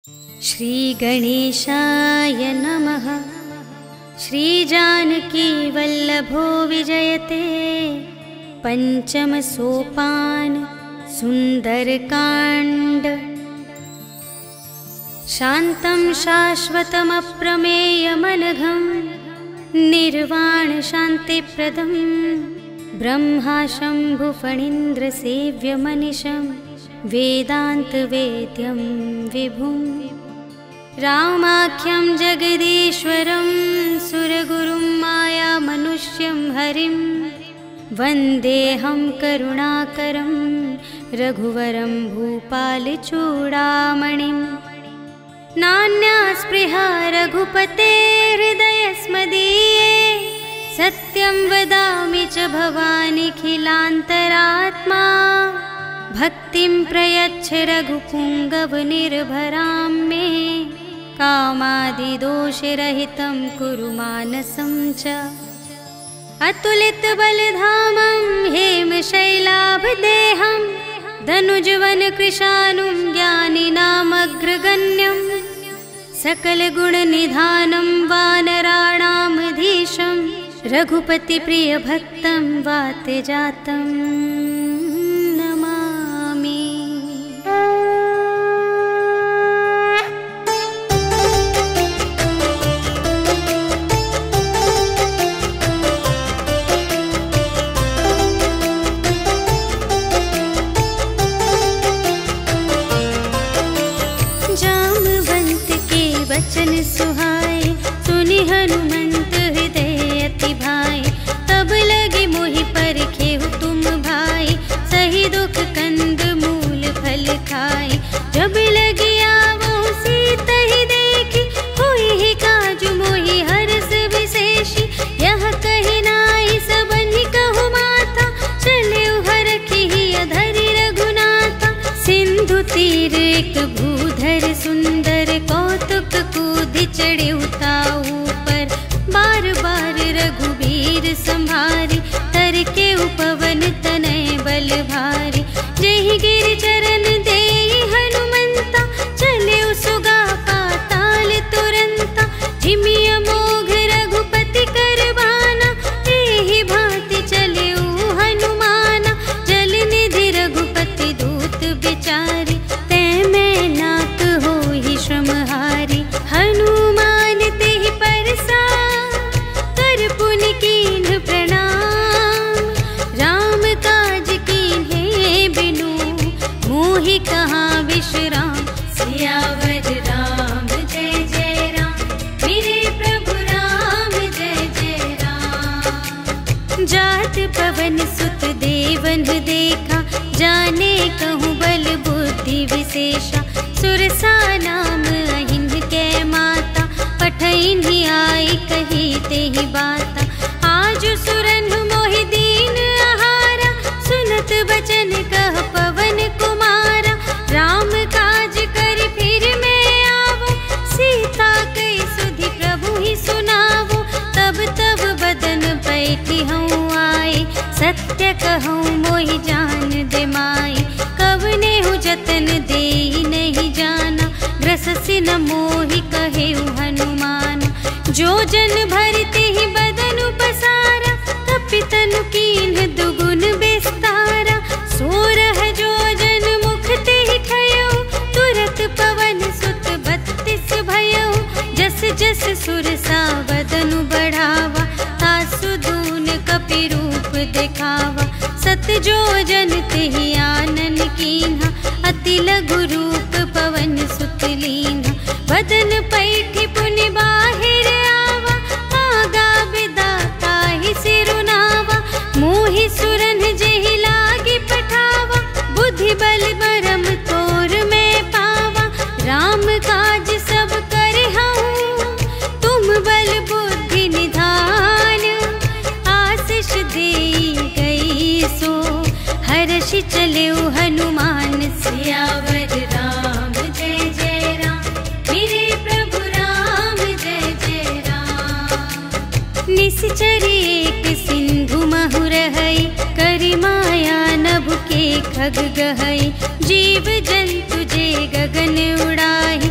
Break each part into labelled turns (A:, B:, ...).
A: श्री गणेशाय नमः। श्री जानकी वल्लभो विजयते। पंचम सोपान सुंदरकांड। शांतं शाश्वतमप्रमेयमनघं निर्वाण शांतिप्रदं ब्रह्मा शंभु फणीन्द्र सेव्यमनिशं वेदान्तवेद्यं विभुं रामाख्यं जगदीश्वरं सुरगुरुं मायामनुष्यं हरिं वन्देऽहं करुणाकरं रघुवरं भूपालचूडामणिं। नान्या स्पृहा रघुपते हृदयस्मदीये सत्यं वदामि च भवानिखिलान्तरात्मा। भक्तिं प्रयच्छ रघुपुङ्गवनिर्भरां मे कामादिदोषरहितं कुरु मानसं च। अतुलितबलधामं हेमशैलाभदेहं धनुजवनकृशानुं ज्ञानिनामग्रगण्यं सकलगुणनिधानं वानराणामधीशं रघुपतिप्रियभक्तं वातजातं नमामि। जामवंत के वचन सुहाए सुनि हनुमंत हृदय अति भाए। तब लगे मोहि परखेहु तुम भाई सही दुख कंद मूल फल खाए। जब लगी आवो सीता ही देखी होई ही काजु मोहि हरस विशेषी। यह कही नाई सबनि कहु माता चले हरखी अधरि रघुनाथा। सिंधु तीर एक भूधर सुंदर कौतुक कूदि चढ़े उताऊ पर। बार बार रघुबीर संभारी तर के उपवन तनय बल भारी। जेहि गिर चरण देहि हनुमंता चले सुगा पाताल तुरंता। झिमिय मोघ रघुपति करबाना एहि भांति चले हनुमाना। जल निधि रघुपति दूत बिचारी तै मैं नाथ होहि श्रमहारी। हनुमान तेहि परसा कर पुनि कीन्ह प्रणाम। राम काज कीन्हे बिनु मोहि कहाँ विश्राम। सियावर राम जय जय राम मेरे प्रभु राम जय जय राम। जात पवन सुत देवन देखा जाने कहूँ बल बुद्धि विशेषा। सुरसा नाम अहिंद के माता पठइन्हि आई कही तेहि बाता। आज सुरन मोहि दीन आहारा सुनत बचन कह पवन कुमारा। राम काज कर फिर मैं आवो सीता कई सुधि प्रभु ही सुनावो। तब तब बदन बैठी हूँ आए सत्य कहूँ मोहि जान दे माई। कवने हूँ जतन देहि नहीं जाना ग्रससि न मोहि कहेउ हनुमान। जो जन भरते ही बदन पसारा कपितनु कीन्ह दुगुन विस्तारा। सोरह जो जन मुख तेहि ठयउ तुरत पवन सुत 32 भयउ। जस जस सुरसा बदनु बढ़ावा तासु दून कपि रूप दिखावा। सत जो जन तेहि आनन कीन्हा अति लघु रूप पवन सुत लीन्हा। बदन पैठि पुनि बाहिर आवा आगा विदाता ही सिरुनावा। मोहि सुरन जेहि लागी पठावा बुद्धि बल बरम तोर में पावा। राम काज सब करहु तुम बल बुद्धि निधान। आशीष देई गई सो हर्षि चले हनुमान। सियावर राम जय जय राम मेरे प्रभु राम जय जय राम। निश्चर एक सिंधु महु रहई करि माया नभ के खग गहई। जीव जंतु जे गगन उड़ाई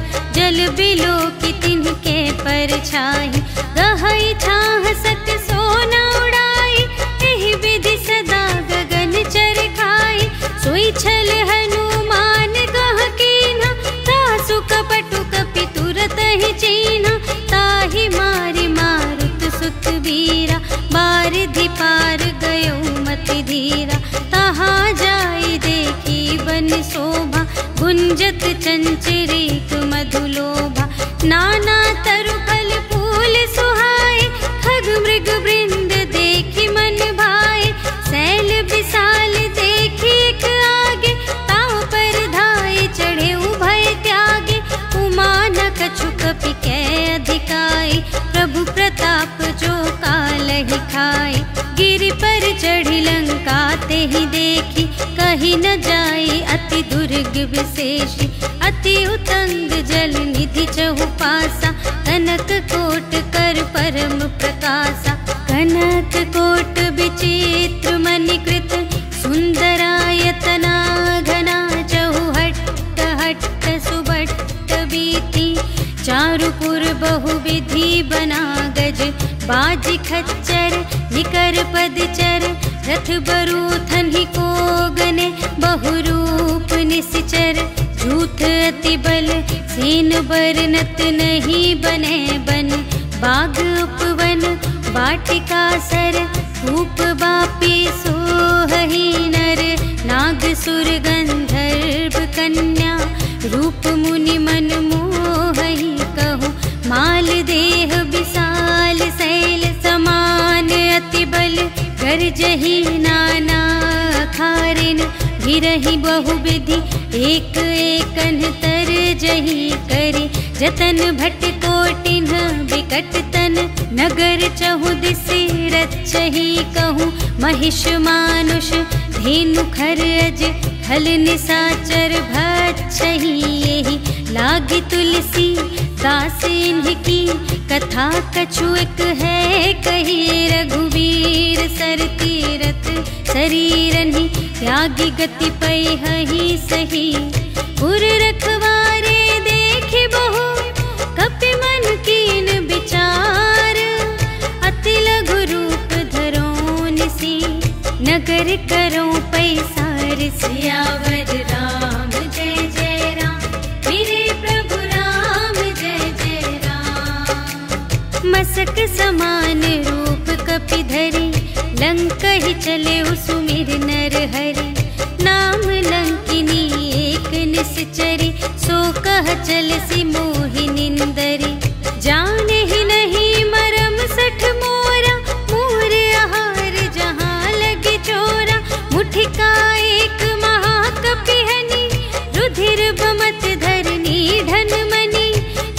A: गुंजत चंचरीक मधुलोभा। नाना तरु फल फूल सुहाए, खग मृग वृंद देखी मन भाए। सैल विशाल देखी एक आगे, ताव पर धाये चढ़े उभय त्यागे। उमा न कछु कपि कै अधिकाई, प्रभु प्रताप जो कालहि खाए। गिरि पर चढ़ी लंका ते ही देखी, कही न जाई अति दुर्ग विशेषी। अति उतंग जल निधि चहु पासा, कनक कोट कर परम प्रकाशा। कनक कोट विचित्र मणिकृत, सुंदरायतना घना। चहु हट्ट हट्ट सुबट्ट बीती, चारुपुर बहुविधि बना गज। बाज खच्चर निकर पदचर, रथ बरूथन ही को गने। बहुरूप निश्चर झूठ अति बल, सेन बरनत नहीं बने बन। बाग उपवन वाटिका सर, रूप बापी सोहहि नर। नाग सुर गंधर्व कन्या, रूप मुनि मन मोहहि कहूँ। माल देह विशाल शैल समान, अति बल गरजहि नाना खारिन। गिरहि बहुविधि एक एक अंतर जही करी। जतन भट कोटिन विकट तन, नगर चहु दिसि रचहि कहूँ। महिष मानुष धेनु खर अज, खल निसाचर भक्षहि एहि। लागी तुलसी दास इनकी, कथा कछु एक है कही। रघुवीर सर तीरथ शरीरहि, त्यागी गति पैहि सही। पुर रखवारे देखि बहु, कपि मन कीन विचार। अति लघु रूप धरो निसी, नगर करो पैसार। सियावर राम जय जय राम, मेरे प्रभु राम जय जय राम। मसक समान रूप कपि धरी, लंका ही चले सुमिर नर हरि। नाम लंकिनी एक निश्चरी, सो कह चल सी मोहि निंदरी। जाने ही नहीं मरम सठ मोरा, मोर आहार जहाँ लगे चोरा। मुठिका एक महाकपि हनि, रुधिर बमत धरनी ढन मनी।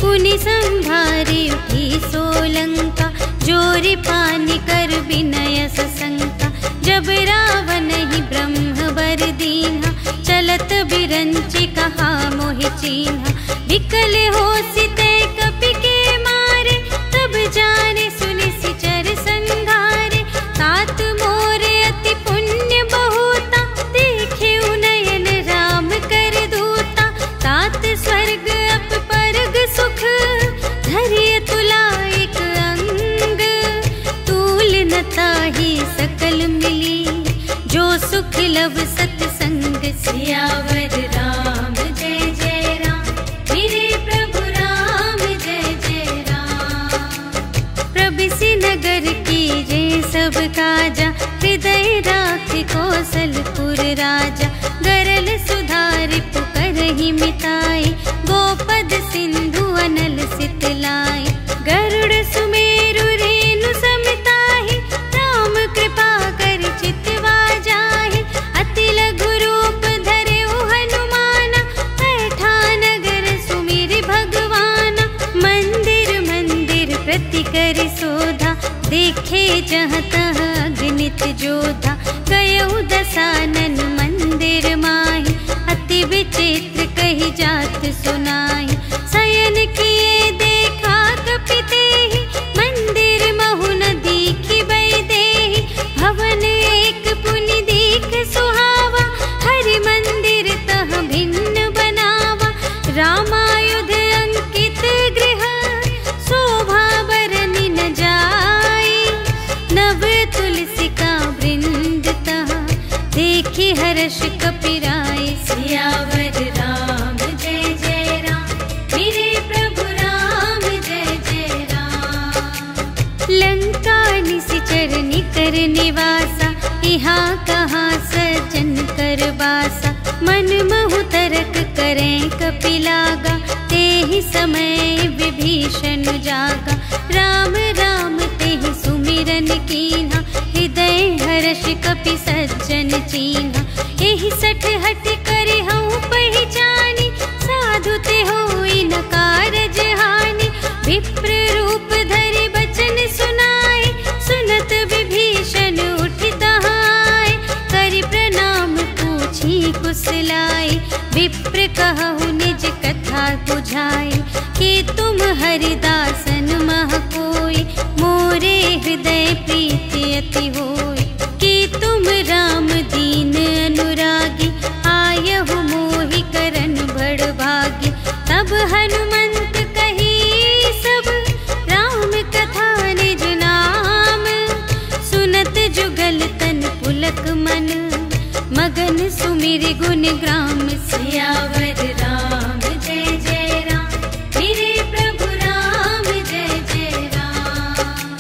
A: पुनि संभारी उठी सोलंका, जोरी पानी कर विनय सशंका। जब रावण ही ब्रह्म बर दीन्हा, चलत बिरंचि कहा मोहि चीन्हा। विकल होसि तै कपि के मारे, तब जाने सुनि सिचर संघारे। तात मोरे अति पुण्य बहुता, देखे नयन राम कर दूता। तात स्वर्ग अप परग सुख, धरिय तुला एक अंग। तूल न ताहि सकल मिली, जो सुख लव सतसंग। सियावर राम जय जय राम, मेरे प्रभु राम जय जय राम। प्रबिसि नगर कीजे सब काजा, हृदय राखि कौशलपुर राजा। गरल सुधारि पुकारहि मिताई, गोपद सिंधु अनल सितलाई। गरुड़ सुमेरु रेणु समताहि, राम कृपा कर चितवा जाहि। अति लघु रूप धरे हनुमाना, बैठा नगर सुमिर भगवाना। मंदिर मंदिर प्रति करि शोधा, देखे जहाँ तहाँ अगणित जोधा। गयउ दसानन मंदिर माहि, अति विचित्र कही जात सुनाहि। शयन किए देखा कपि तेहि, मंदिर महु न दीखि वैदेही। भवन एक पुनि दीख सुहावा, हरि मंदिर तह भिन्न बनावा। रामायुध अंकित गृह, शोभा बरनि न जाई। नव तुलसी का वृंद तहाँ, देखि हर्ष कपिराई। सियावर राम जय जय राम, मेरे प्रभु राम जय जय राम। लंका निशिचर निकर निवासा, यहाँ कहाँ सज्जन कर बासा। मन महु तरक करें कपिलागा, तेहि समय विभीषण जागा। राम राम तेहि सुमिरन कीन्हा, हृदय हर्ष कपि सज्जन चीन्हा। एहि सठ हठ करे हऊँ पहिचानी, साधु ते होई न कारज हानि। विप्र रूप धरि बचन सुनाए, सुनत विभीषण उठि तहाय। करि प्रणाम पूछी कुशलाए, विप्र कहु निज कथा बुझाए। कि तुम हरिदासन मह कोई, मोरे हृदय प्रीति अति होय। कि तुम राम दीन अनुरागी, आयहु मोहि करन बड़ भागी। तब हनुमंत कही सब, राम कथा निज नाम। सुनत जुगल तन पुलक मन, मगन सुमिर गुण ग्राम। सियावर राम जय जय राम, मेरे प्रभु राम जय जय राम।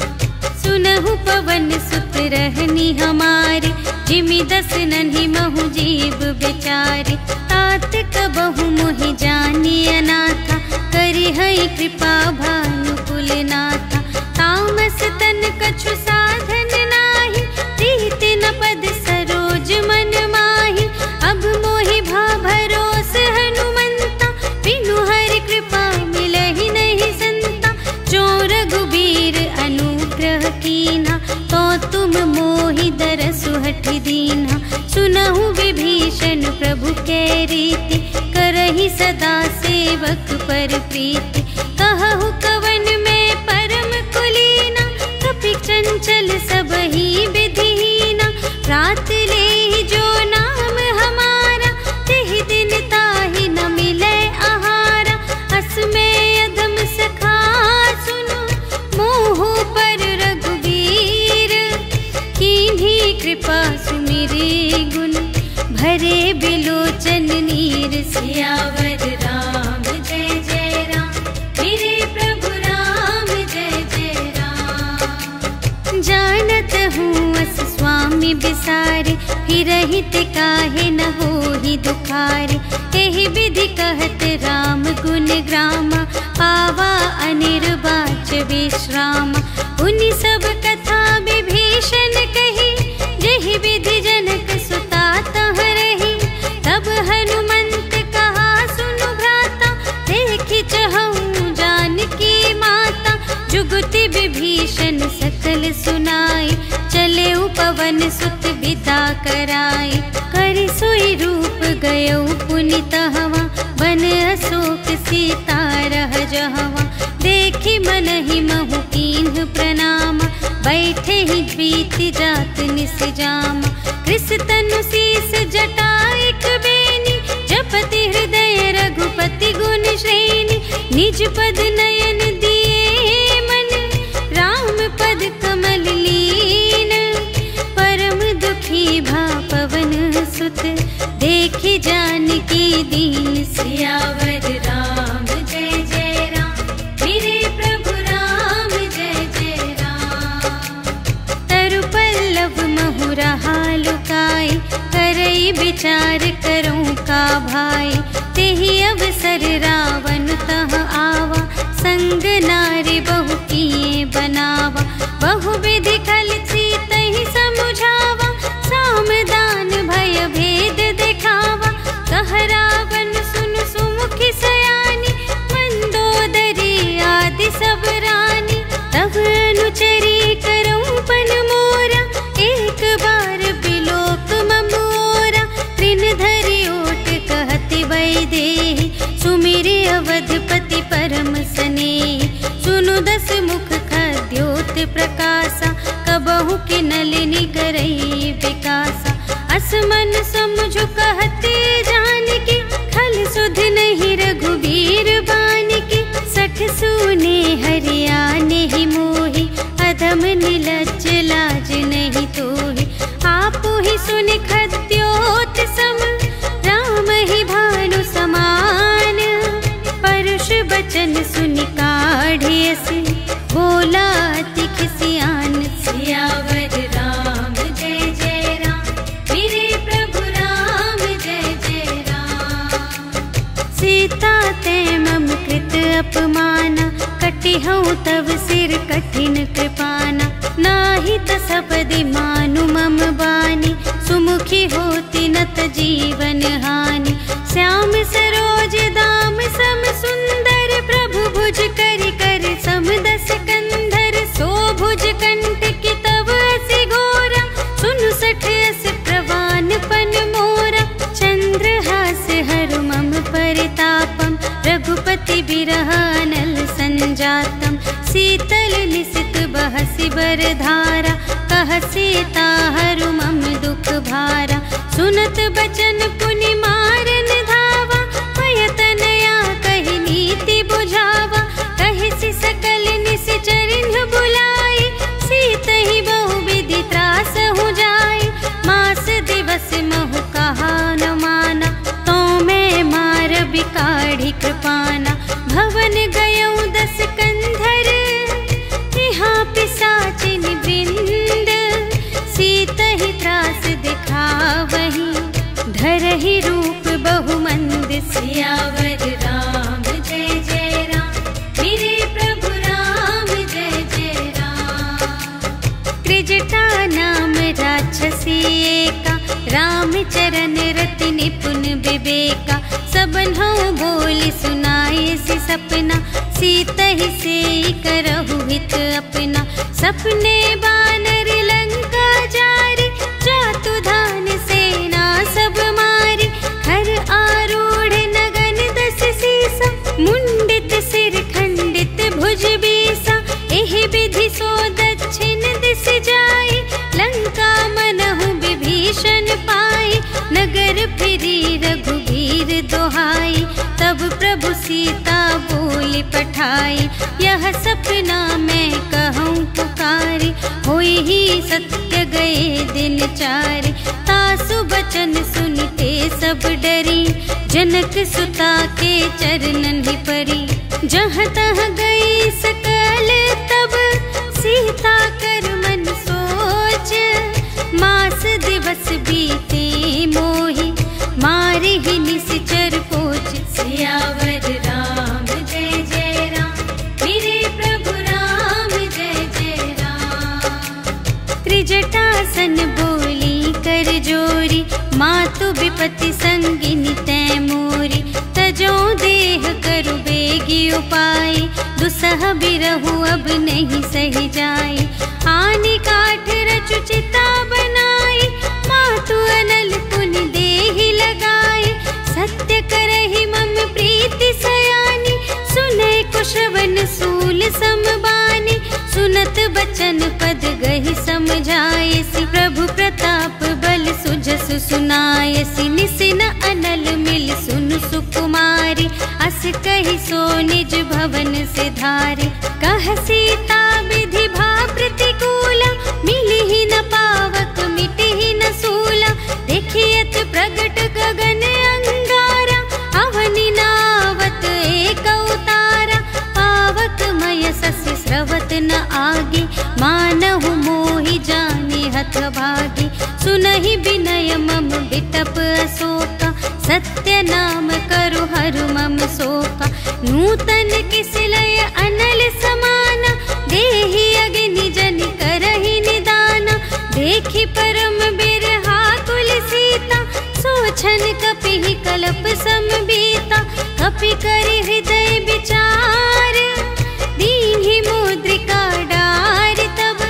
A: सुनहु पवन सुत रहनी हमारे, जिमि दस नन्हि महु जीव बिचारे। तात कबहु मोहि जानी अनाथा, करि हई कृपा भानुकुल नाथा। तामस तन कछु साधन नाही, प्रीति न पद सरोज मन माही। अब मोहि भा भरोस हनुमंता, बिनु हरि कृपा मिलहि नहीं संता। जो रघुबीर अनुग्रह कीन्हा, तो तुम मोहि दरसु हठि दीन्हा। सुनहु विभीषण प्रभु के रीति, करहि सदा सेवक पर प्रीति। कहु कवन में परम कुलीना, कपि चंचल सबहि विधिहीना। रात लेहि जो नाम हमारा, तेहि दिन ताहि न मिले आहारा। अस में अधम सखा सुनो, मोहु पर रघुबीर। कीन्ही कृपा सुमिरि गुण, भरे बिलोचन नीर। सियावर राम जय जय राम, मेरे प्रभु राम जय जय राम। जानत हूँ अस स्वामी बिसारे, फिरहि ते काहे न होहि दुखारे। एहि विधि कहत राम गुण ग्रामा, पावा अनिर्वाच विश्रामा। उनि सब कथा विभीषण कही, जेहि विधि जनक सुता तह रही। तब हनुमंत कहा सुनु भ्राता, देखि चहऊँ जानकी माता। जुगति विभीषण सकल सुनाई, चले पवन सुत विदा कराई। करि सोई रूप गयौ पुनि तहवा, बन अशोक सीता रह जहवा। देखि मनहि महु कीन्ह प्रणाम, बैठे ही बीति जात निस जामा। कृस तनु शीस जटाइक बेनी, जपति हृदय रघुपति गुण श्रेणी। निज पद नयन दिए मन, राम पद कमल लीन। परम दुखी भा पवन सुत, देखि जानकी दीन। सियावर राम जय जय राम, मेरे प्रभु राम जय जय राम। तरु पल्लव महु रहा लुकाई, करई विचार करऊँ का भाई। तेहि अवसर रावण तह आवा, संग नारी बहु किए बनावा। बहु विधि खल सीतहि समुझावा, साम दान भय भेद दिखावा। कह रावण सुन सुमुखी सयानी, मंदोदरी आदि सब रानी। तब अनुचरी करऊँ पन मोरा, एक बार बिलोक ममोरा। त्रिन धरि ओट कहति वैदेही, सुमिरि अवधपति परम स्नेही। सुनु दस मुख खद्योत प्रकाशा, कबहु कि नलिनी करई विकासा। असमन समझु कहते जानकी, खल सुध नहीं रघुबीर बानिकी। सठ सूने हरियाने ही मोहि, अधम निलज्ज लाज नहीं तोहि। आपु ही सुन खद्योत सम, राम ही भानु समान। परुष बचन सुनि काढ़ियस, बोला अति खिसियान। सियावर राम जय जय राम, मेरे प्रभु राम जय जय राम। सीता ते मम कृत अपमाना, कटिहउँ तव सिर कठिन कृपाना। नाही त सपदि मानु मम बानी, सुमुखी होती नत जीवन हानि। श्याम सरोज दाम सम सुंदर, प्रभु भुज करि कर सम दस कंधर। सो भुज कंटकी तव असि घोरा, सुनु सठ अस प्रवान पन मोरा। चंद्रहास हरु मम परितापम, रघुपति बिरह अनल संजातम। शीतल निशित बहसि बरधारा, कह सीता हरु मम दुख भारा। सुनत बचन पुनि मारन धावा, भयतनया कहि नीति बुझावा। कहिसि सकल निशिचरिन् बुलाई, सीतहि बहुविधि त्रासहु जाई। मास दिवस महु कहा न माना, तो मैं मार बिकाढ़ी कृपाना। भवन गयउँ दस कंधर, यहाँ पिशाचिन वृंद। सीतहि त्रास दिखावही, धरहि रूप बहुमंद। सियावर राम जय जय राम, मेरे प्रभु राम जय जय राम। त्रिजटा नाम राक्षसी एका, रामचरण रति निपुण विवेका। सबन्हु बोली सुनाए सि सपना, सीतहि सेई करहु हित अपना। सपने बानर लंका जारी, जातु धान सेना सब मारी। खर आरूढ़ नगन दस सीसा, मुंडित सिर खंडित भुज बीसा। एहि विधि सो दक्षिण दिस जाई, लंका मनहु विभीषण पाई। नगर फिरी रघुबीर दोहाई, तब प्रभु सीता बोली पठाई। यह सपना मैं कहूँ पुकारी, होई ही सत्य गए दिन चारि। तासु बचन सुनते सब डरी, जनक सुता के चरणन ही परी। जहाँ तहाँ गई सकल तब, सीता कर मन सोच। मास दिवस बीते मोहि, मारि ही निशिचर पोच। सियावर राम जय जय राम, मेरे प्रभु राम जय जय राम। त्रिजटासन बोली कर जोरी, मातु विपति संगिनी तै मोरी। तजो देह करु बेगी उपाय, दुसह बिरहु अब नहीं सही जाई। आनि काठ रचु चिता बनाई, मातु अनल पुनि देहि लगाई। सत्य करहि मम प्रीति सयानी, सुनै कुशवन सूल समबानी। सुनत बचन पद गहि समझायसि, प्रभु प्रताप बल सुजसु सुनायसि। निसिन अनल मिल सुनु सुकुमारी, अस कहि सो निज भवन से धारे। कह सीता विधि भा प्रतिकूला, मिलिहि न पावक मिटिहि न सूला। देखियत प्रगट गगन अंगारा, अवनि नावत एक अवतारा। पावक मय ससि स्रवत न आगे, मानहु मोहि जाने हथ भागी। सुनहि विनय मम बिटप अशोका, सत्य नाम करु हरु मम शोका। नूतन किसलय अनल समाना, देहि अग्नि जन करहि निदाना। देखि परम बिरहा कुल सीता, सोछन कपिहि कलप समबीता। कपि करि हृदय विचार, दीन्हि मुद्रिका डार। तब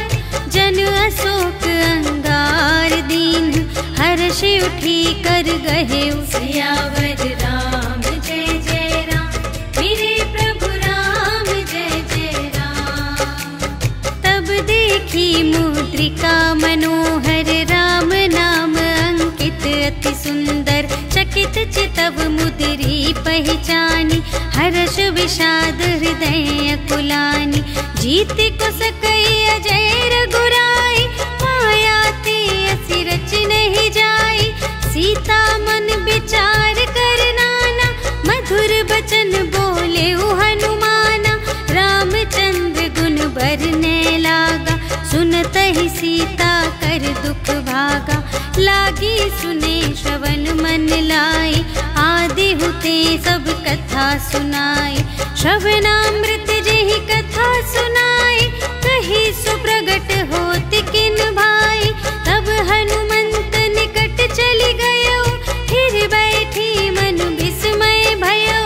A: जन अशोक अंगार दीन, हर्ष उठी कर गहे। सियावर राम जय जय राम, मेरे प्रभु राम जय जय राम। तब देखी मुद्रिका मनोहर, राम नाम अंकित अति सुंदर। चकित चितव मुद्री पहचानी, हर्ष विषाद हृदय अकुलानी। जीत को सकई अजय रघुराई, माया ते असि रच नहीं जाई। सीता मन विचार कर नाना, मधुर बचन बोले हनुमाना। रामचंद्र गुण बरने लागा, सुनत ही सीता कर दुख भागा। लागी सुने श्रवण मन लाई, आदि हुते सब कथा सुनाई। श्रवणामृत जेहि कथा सुनाई, कही सुप्रगट होत किन भाई। तब हनुमंत निकट चली गयो, फिर बैठी मन विस्मय भयो।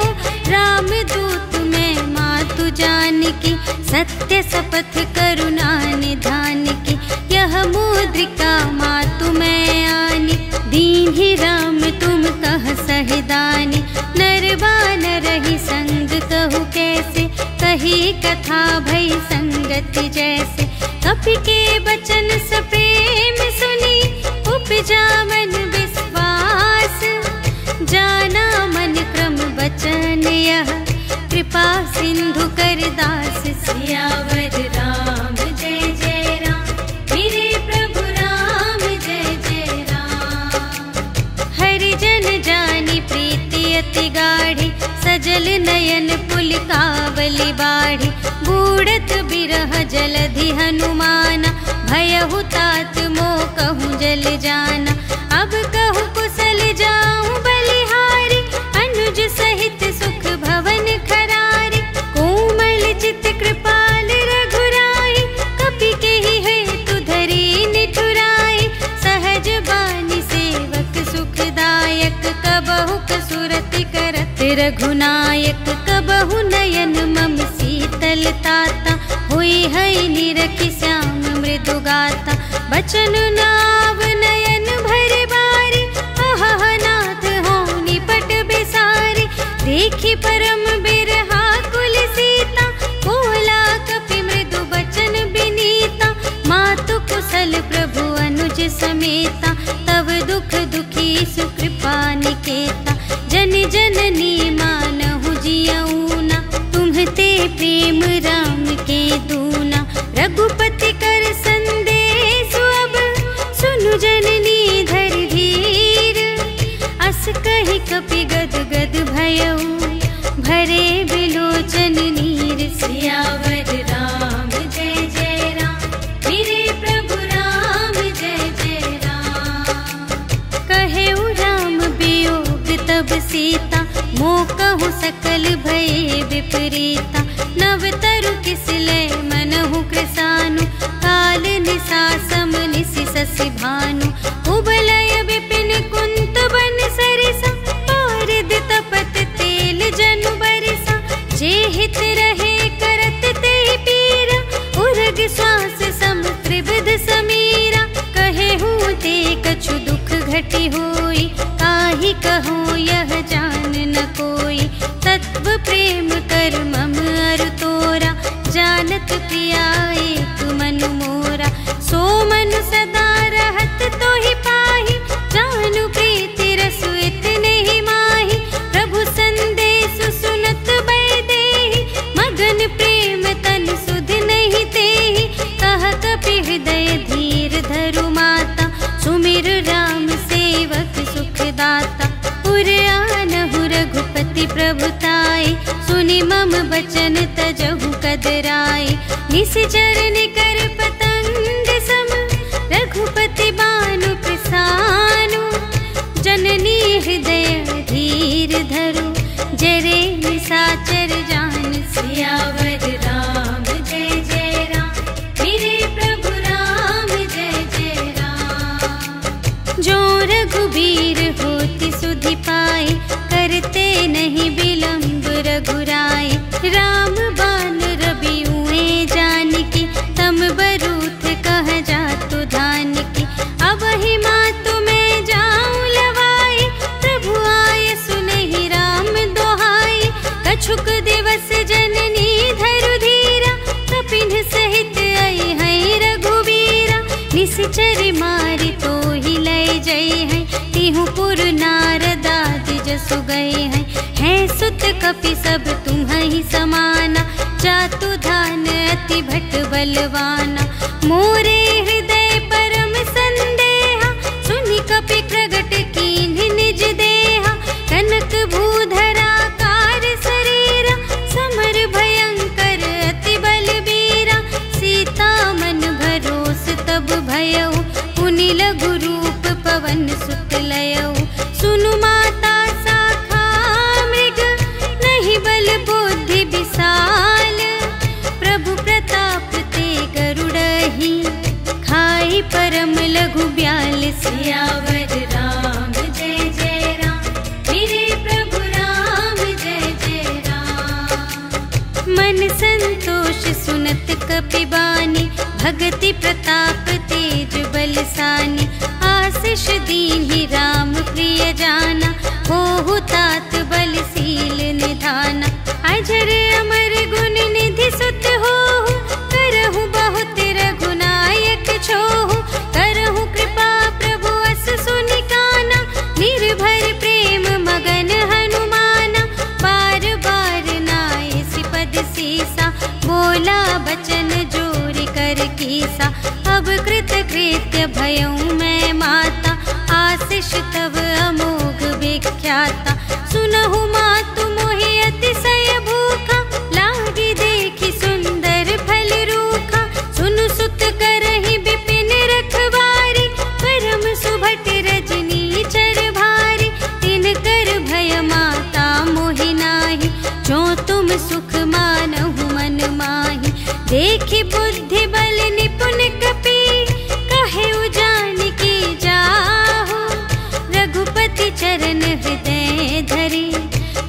A: राम दूत में मातु जानकी, सत्य शपथ करुणा निधान की। यह मुद्रिका मातु में आनी, दीन्हि राम तुम कह सहदानी। नर बानर ही संग कहु कैसे, कही कथा भई संगति जैसे। कपि के बचन सप्रेम सुनी, उपजा मन विश्वास। जाना मन क्रम बचन यह, कृपा सिंधु कर दास। सियावर राम जय जय राम, मेरे प्रभु राम जय जय राम। हरि जन जानी प्रीति अति गाढ़ी, सजल नयन पुलिकावली बाढ़ी। बूढ़त बिरह जलधि हनुमाना, भयहु तात मोह कहूँ जल जाना। अब कहूँ कुशल जाऊँ बलिहारी, अनुज सहित सुख भवन खरारी। कोमल चित कृपाल रघुराई, कपि केहि हेतु धरी निठुराई। सहज बानी सेवक सुखदायक, कबहु कसुरति करत रघुनायक। कबहु नयन मम शीतल ताता, हुई है निरखि श्याम मृदु गाता। बचन नाव नयन भर बारी, अहह नाथ हो निपट बेसारी। देखी परम बिरहा कुल सीता, बोला कपि मृदु बचन बिनीता। मातु कुशल प्रभु अनुज समेता, तव दुख दुखी सुकृपा निकेता। जन जननी मानहु जियऊना, तुम्हते प्रेम राम के दूना। रघुपति कर संदेश अब, सुनु जननी धर धीर। अस कहि कपि गद गद भयऊ, भरे बिलोचन नीर। सियावर राम जय जय राम, मेरे प्रभु राम जय जय राम। कहेउ राम वियोग तब सीता, मोह कहु सकल भये विपरीता। नव तरु किसले मनहु कृसानु, काल निसा सम निसि शशि भानु। उबलय विपिन कुंत बन सरिसा, पारिद तपत तेल जनु बरिसा। जे हित रहे करत ते पीरा, उर्ग श्वास सम त्रिविध समीरा। कहेहु ते कछु दुख घटी होई, काहि कहूँ यह जान न कोई। तत्व प्रेम कर मम अरु तोरा, जानत प्रिया एक मन मोरा। सो मन सदा रहत तोहि पाहि, जानु प्रीति रसु इतने ही माहि। प्रभु संदेश सुनत बैदेहि, मगन प्रेम तन सुध नहीं तेहि। कह कपि हृदय धीर धरु माता, सुमिर राम सेवक सुखदाता। उर आनहु रघुपति प्रभुताई, सुनि मम बचन तजहु कदराई। निश्चर निकर पतंग सम, रघुपति बानु प्रसानु। जननी हृदय धीर धरु, जरे निसाचर जान। सियावर राम जय जय राम, मेरे प्रभु राम जय जय राम। जो रघुबीर होति सुधि पाई, करते नहीं विलंब रघुराई। राम बान रबिउए जानकी, तम बरूथ कह जातु धानकी। अब ही मातु मैं जाऊं लवाई, प्रभु आय सुनहि राम दोहाई। कछुक दिवस जननी धरु धीरा, कपिन सहित आई है रघुबीरा। निश्चर मारि तो ही लय जय है, तिहु पुर नारदादि जसु गए हैं। है सुत कपि सब तुम्हि समाना, जातु धान अति भट बलवाना। मोरे हृदय परम संदेहा, सुनि कपि प्रगट कीन्हि निज देहा। कनक भूधरा कार शरीरा, समर भयंकर अति बलबीरा। सीता मन भरोस तब भयउ, पुनि लघु रूप पवन सुत लयउ। सुनु माता शाखा मृग, परम लघु 42। सियावर राम जय जय राम, मेरे प्रभु राम जय जय राम। मन संतोष सुनत कपिबानी, भगति प्रताप तेज बलसानी। आशीष दीन्हि राम प्रिय जाना, होहु तात बलशील निधाना। अजर अमर गुण निधि सुत होहु, करहु बहुत रघुनायक छोहु। करहु कृपा प्रभु अस सुनि काना, निर्भर प्रेम मगन हनुमाना। बार बार नाय सिपद सीसा, बोला बचन जोरि कर कीसा। अब कृत कृत्य भयउ मैं माता, आशीष तव अमोघ विख्याता। सुनहु मातु मोहि अतिशय भूखा, लागी देखि सुंदर फल रूखा। सुनु सुत करहि विपिन रखवारी, परम सुभट रजनी चर भारी। तिनकर भय माता मोहि नाही, जो तुम सुख मानहु मन माही। देखि बुद्धि बल निपुण कपि, कहे जानकी जाहु। रघुपति चरण हृदय धरे,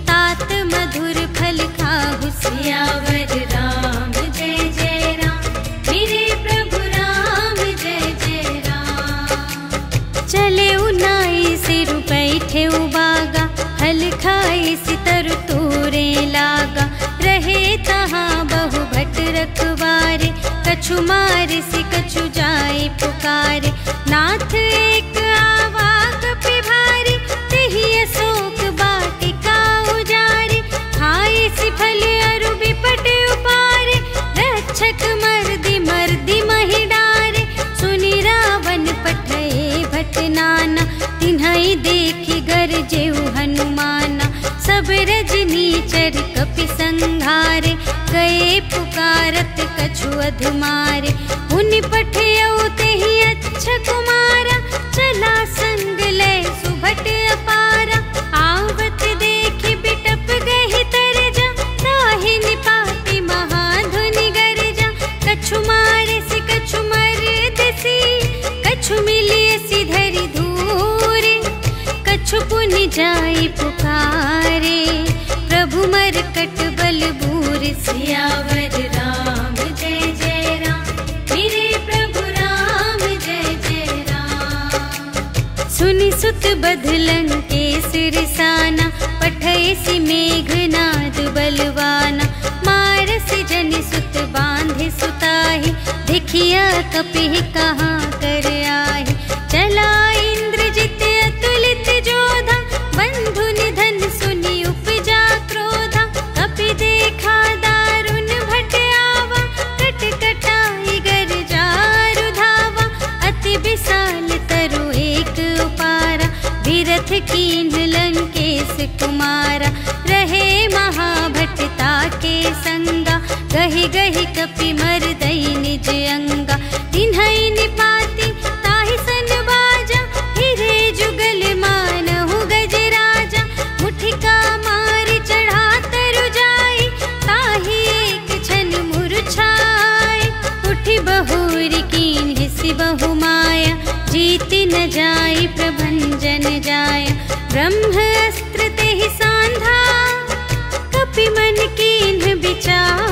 A: तात मधुर फल खाहु। सियावर राम जय जय राम, मेरे प्रभु राम जय जय राम। चले उनाई सिर बैठे उबागा, फल खाए सितर तोरे लागा। रहे तहाँ बहु भट रखवारे, कछु मारे से कछु जाए पुकारे। नाथ एक आवा कपि भारी, तेहि अशोक वाटिका उजारे। खाए सि फल अरु बिपट उपारे, रक्षक मर्दि मर्दि महि डारे। सुनि रावण पठए भट नाना, तिन्हइ देखि गरजेउ हनुमाना। सब रजनी चर कपि संघारे, गए पुकारत कछु अधमारे। उनि पठयउ तेहि अच्छा कुमारा, चला संग लय सुभट अपारा। आवत देखि बिटप गहि तरजा, ताहि निपाति महाधुनि गरजा। कछु मारे सि कछु मरदसी, कछु मिलिय सि धरि धूरे। कछु पुनि जाई पुकारे, प्रभु मरकट बल बूरे। सियावर राम जय जय राम, मेरे प्रभु राम जय जय राम। सुनि सुत बधलन के सिरसाना, पठय सि मेघनाद बलवाना। मारसि जनि सुत बांधे सुताहि, देखिया कपिहि कहाँ कर आहि। चला इंद्रजित अतुलित जोधा, बंधु निधन सुनि उपजा क्रोधा। कपि देखा दारुण भट आवा, कट कटाई गर जारु धावा। अति विशाल तरु एक उपारा, विरथ कीन्ह लंकेश कुमारा। रहे महाभटता के संगा, गहि गहि कपि मरदई निज अंगा। तिन्हइ निपाति ताहि सन बाजा, हिरे जुगल मानहु गजराजा। मुठिका मारि चढ़ा तरु जाई, ताहि एक छन मूर्छाई। उठि बहुरि कीन्ह सि बहु माया, जीति न जाई प्रभंजन जाया। ब्रह्म अस्त्र तेहि सांधा, कपि मन कीन्ह विचार।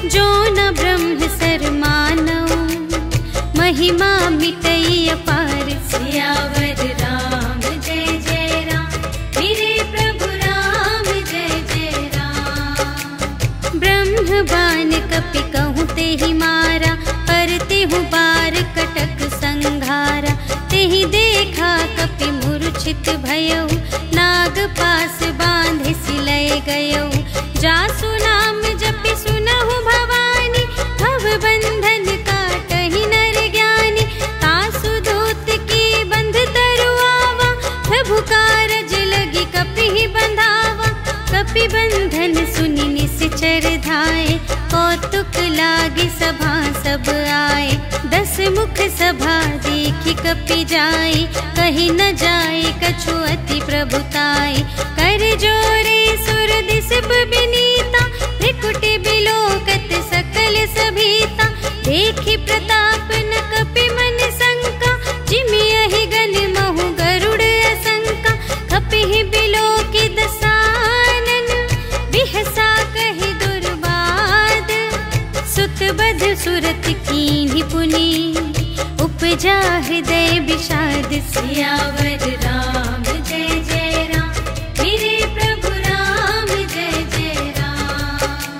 A: जो न ब्रह्म सर मानऊ, महिमा मिटई अपार। सियावर राम जय जय राम, मेरे प्रभु राम जय जय राम। ब्रह्म बान कपि कहूँ तेहि मारा, पर तेहु बार कटक संघारा। तेहि देखा कपि मूर्छित भयउ, नाग पास बांधे सिलय गयउ। जासु नाम जपि सुनहु भवानी, भव बंधन काटहि नर ज्ञानी। तासु दूत की बंध तरु आवा, प्रभु कारज लगी कपि बंधावा। कपि बंधन सुनि निश्चर धाये, कौतुक लागी सभा सब आए। 10 मुख सभा देखि कपि जाई, कहि न जाए कछु अति प्रभुताई। कर जोरे सुर दिस बिनीता, त्रिकुटि बिलोकत सकल सभीता। देखि प्रताप न कपि मन मध सुरत कीन्ही पुनि, उपजा हृदय विषाद। सियावर राम जय जय राम, मेरे प्रभु राम जय जय राम।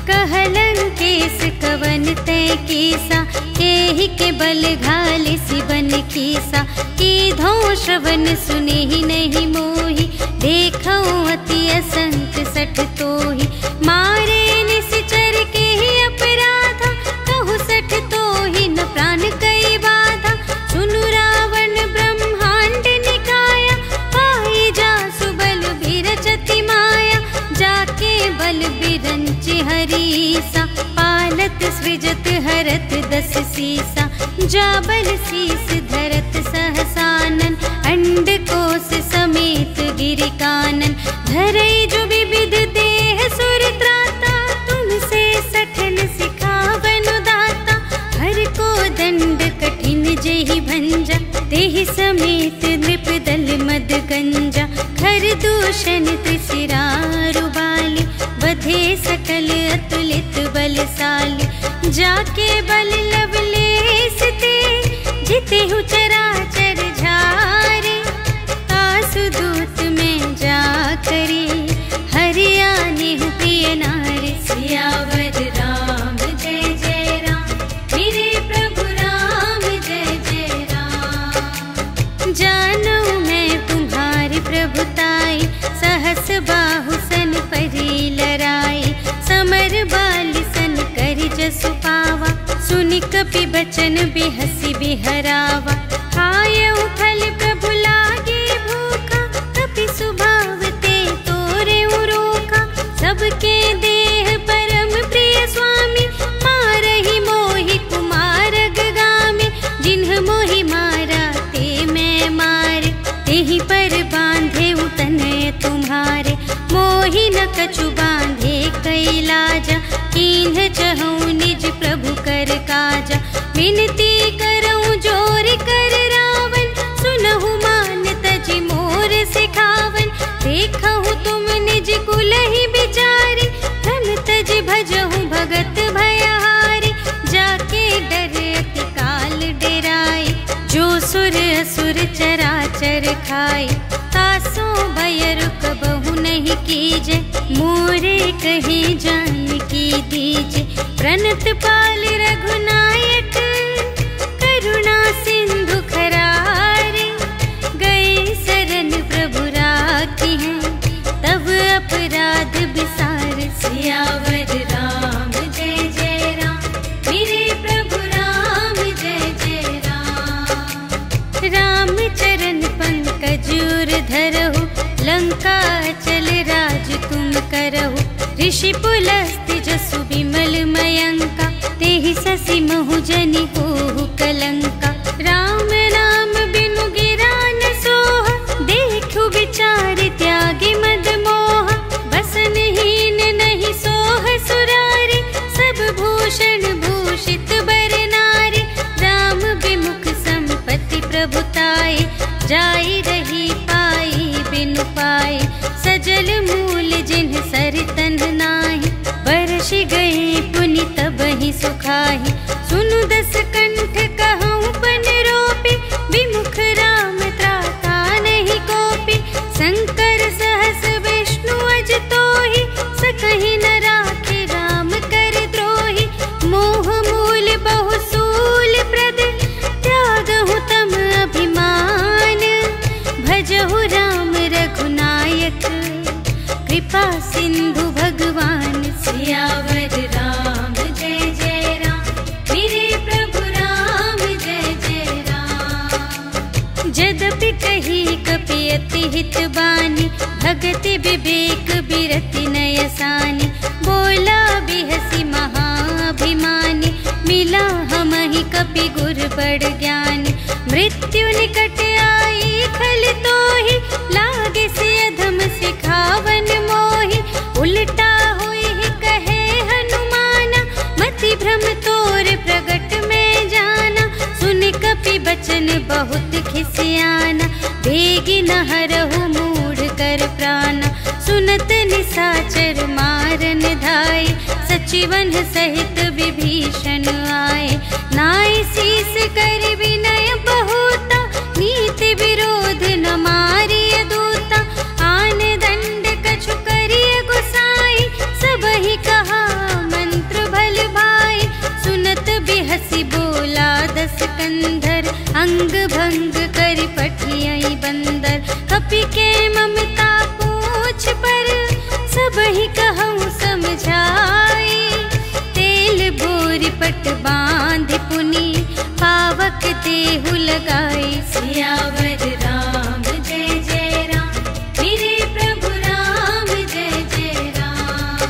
A: कहलन केस कवन तय कीसा, केहि के बल घाल सिबन कीसा। कीधो श्रवण सुने ही नहीं मोहि, देखो अति असंत सठ तोहि। मारे निश्चर के ही अपराधा, कहु सठ तोहि न प्राण कई बाधा। सुनु रावण ब्रह्मांड निकाया, पाई जासु बल बिरचति माया। जाके बल बिरंच हरीसा, पालत सृजत हरत दस सीसा। जा बल शीस धरत सहसानन, अंड कोश समेत गिरि कानन। धरई जो विविध देह सुर त्राता, तुमसे सठन सिखावन दाता। हर को दंड कठिन जेहि भंजा, तेहि समेत नृप दल मद गंजा। खर दूषण त्रिशिरारु बाली, बधे सकल अतुलित बलशाली। जाके बल लवलेश ते, जितेहु चराचर झारे। आसुदूत में जा करे, हरियाणेहु प्रिय नारी। सियावर राम जय जय राम, मेरे प्रभु राम जय जय राम। जानू मैं तुम्हारी प्रभुताई, सहस बाहु सन परी लराई। समर बाली सन करि जसु पावा, सुनि कपि बचन बिहसी बिहरावा। खायउ फल प्रभु लागे भूखा, कपि सुभाव ते तोरे रोका। सबके देह परम प्रिय स्वामी, मारहि मोहि कुमार गामी। जिन्ह मोहि मारा ते मैं मारे, तेहि पर बांधे तनय तुम्हारे। मोहि न कछु बांधे कैलाजा, कीन्ह चहु निज प्रभु कर काजा। विनती करऊं जोर कर रावण, सुनहु मान तजि मोर सिखावन। देखहु तुम निज कुल ही बिचारी, धन तजि भजहु भगत भयहारी। जाके डर अति काल डेराई, जो सुर असुर चराचर खाई। तासो भय रुक बहु नहीं कीजे, मोरे कहे जान की दीजे। प्रणत पाल रघुनायक, करुणा सिंधु खरारे। गए शरण प्रभु राखी हैं, तब अपराध विसार। सियावर राम जय जय राम, मेरे प्रभु राम जय जय राम। राम चरण पंकज उर धरहु, लंका चल राज तुम करहु। ऋषि पुलस्त्य जसु विमल मयंका, तेहि ससि महु जनि होहु कलंका। राम नाम बिनु गिरा न सोह, देखु विचार त्यागी मद मोह। बसनहीन नहीं सोह सुरारी, सब भूषण भूषित बर नारी। राम विमुख संपत्ति प्रभुताई, जाई रही पाई बिनु पाई। सजल मूल जिन्ह सर तन्ह नाही, बरषि गए पुनि तबहि सुखाहि। सुनु दस कंठ कहूँ पन रोपी, विमुख राम त्राता नहीं कोपी। शंकर सहस विष्णु अज तोहि, सकहि न राखि राम कर द्रोहि। मोह मूल बहु सूल प्रद, त्यागहु तम अभिमान। भजहु राम रघुनायक, कृपा सिंधु भगवान। सियावर राम जय जय राम, मेरे प्रभु राम जय जय राम। जदपि कही कपि अति हित बानी, भगति विवेक बिरति नयसानी। बोला बिहसी महाभिमानी, मिला हमहि कपि गुर बड़ ज्ञानी। मृत्यु निकट आई खल तोहि, लागे से अधम सिखावन मोहि। उल्टा हुई कहे हनुमाना, मति भ्रम तोर प्रगट में जाना। सुन कपि बचन बहुत खिसियाना, बेगी न हरहु मूढ़ कर प्राणा। सुनत निसाचर मारन धाई, सच सुचिवन सहित विभीषण आए, नाय शीस कर विनय बहुता, नीति विरोध न मारिय दूता। आन दंड कछु करिय गुसाई, सबहि कहा मंत्र भल भाई। सुनत बिहसी बोला दस कंधर, अंग भंग कर पठियई बंदर। कपि के ममता पूछ पर, सबहि कहूँ समझाई। तेल बोरि पट बांध पुनि, पावक देहु लगाई। सियावर राम जय जय राम, मेरे प्रभु राम जय जय राम।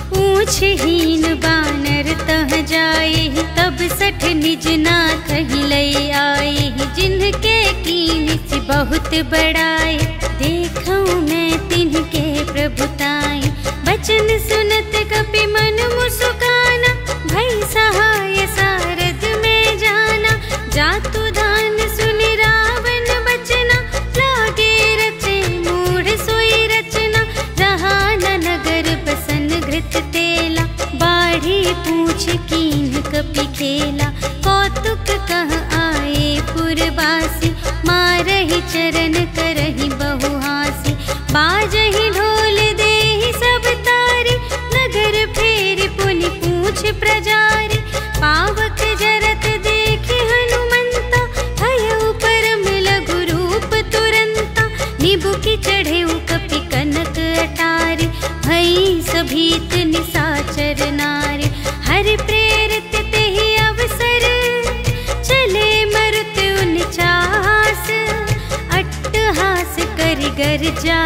A: पूछहीन बानर तह जाए, तब सठ निज नाथ ही लई आए। जिनके कीन से बहुत बड़ाई, देखूं मैं तिनके प्रभुताई। बचन सुनत कपि मन मुस्काना, भई सहाय सारद में जाना। जातु दान सुनि रावण बचना, लागे रचे मूढ़ सोई रचना। जहाँ न नगर बसन घृत तेला, बाढ़ी पूछ कीन कपि खेला। कौतुक कह आए पुरवासी, मारहि चरण करहि बहुहासी। बाजहि ढोल देहि सब तारी, नगर फेरि पुनि पूछ प्रजारी। पावक जरत देखि हनुमंता, भयउ परम लघु रूप तुरंता। निबुकि चढ़ेउ कपि कनक अटारी, भई सभीत निसाचर नारी। हरि प्रेरित तेहि अवसर, चले मरुत उनचास। अट्टहास करि गर्जा,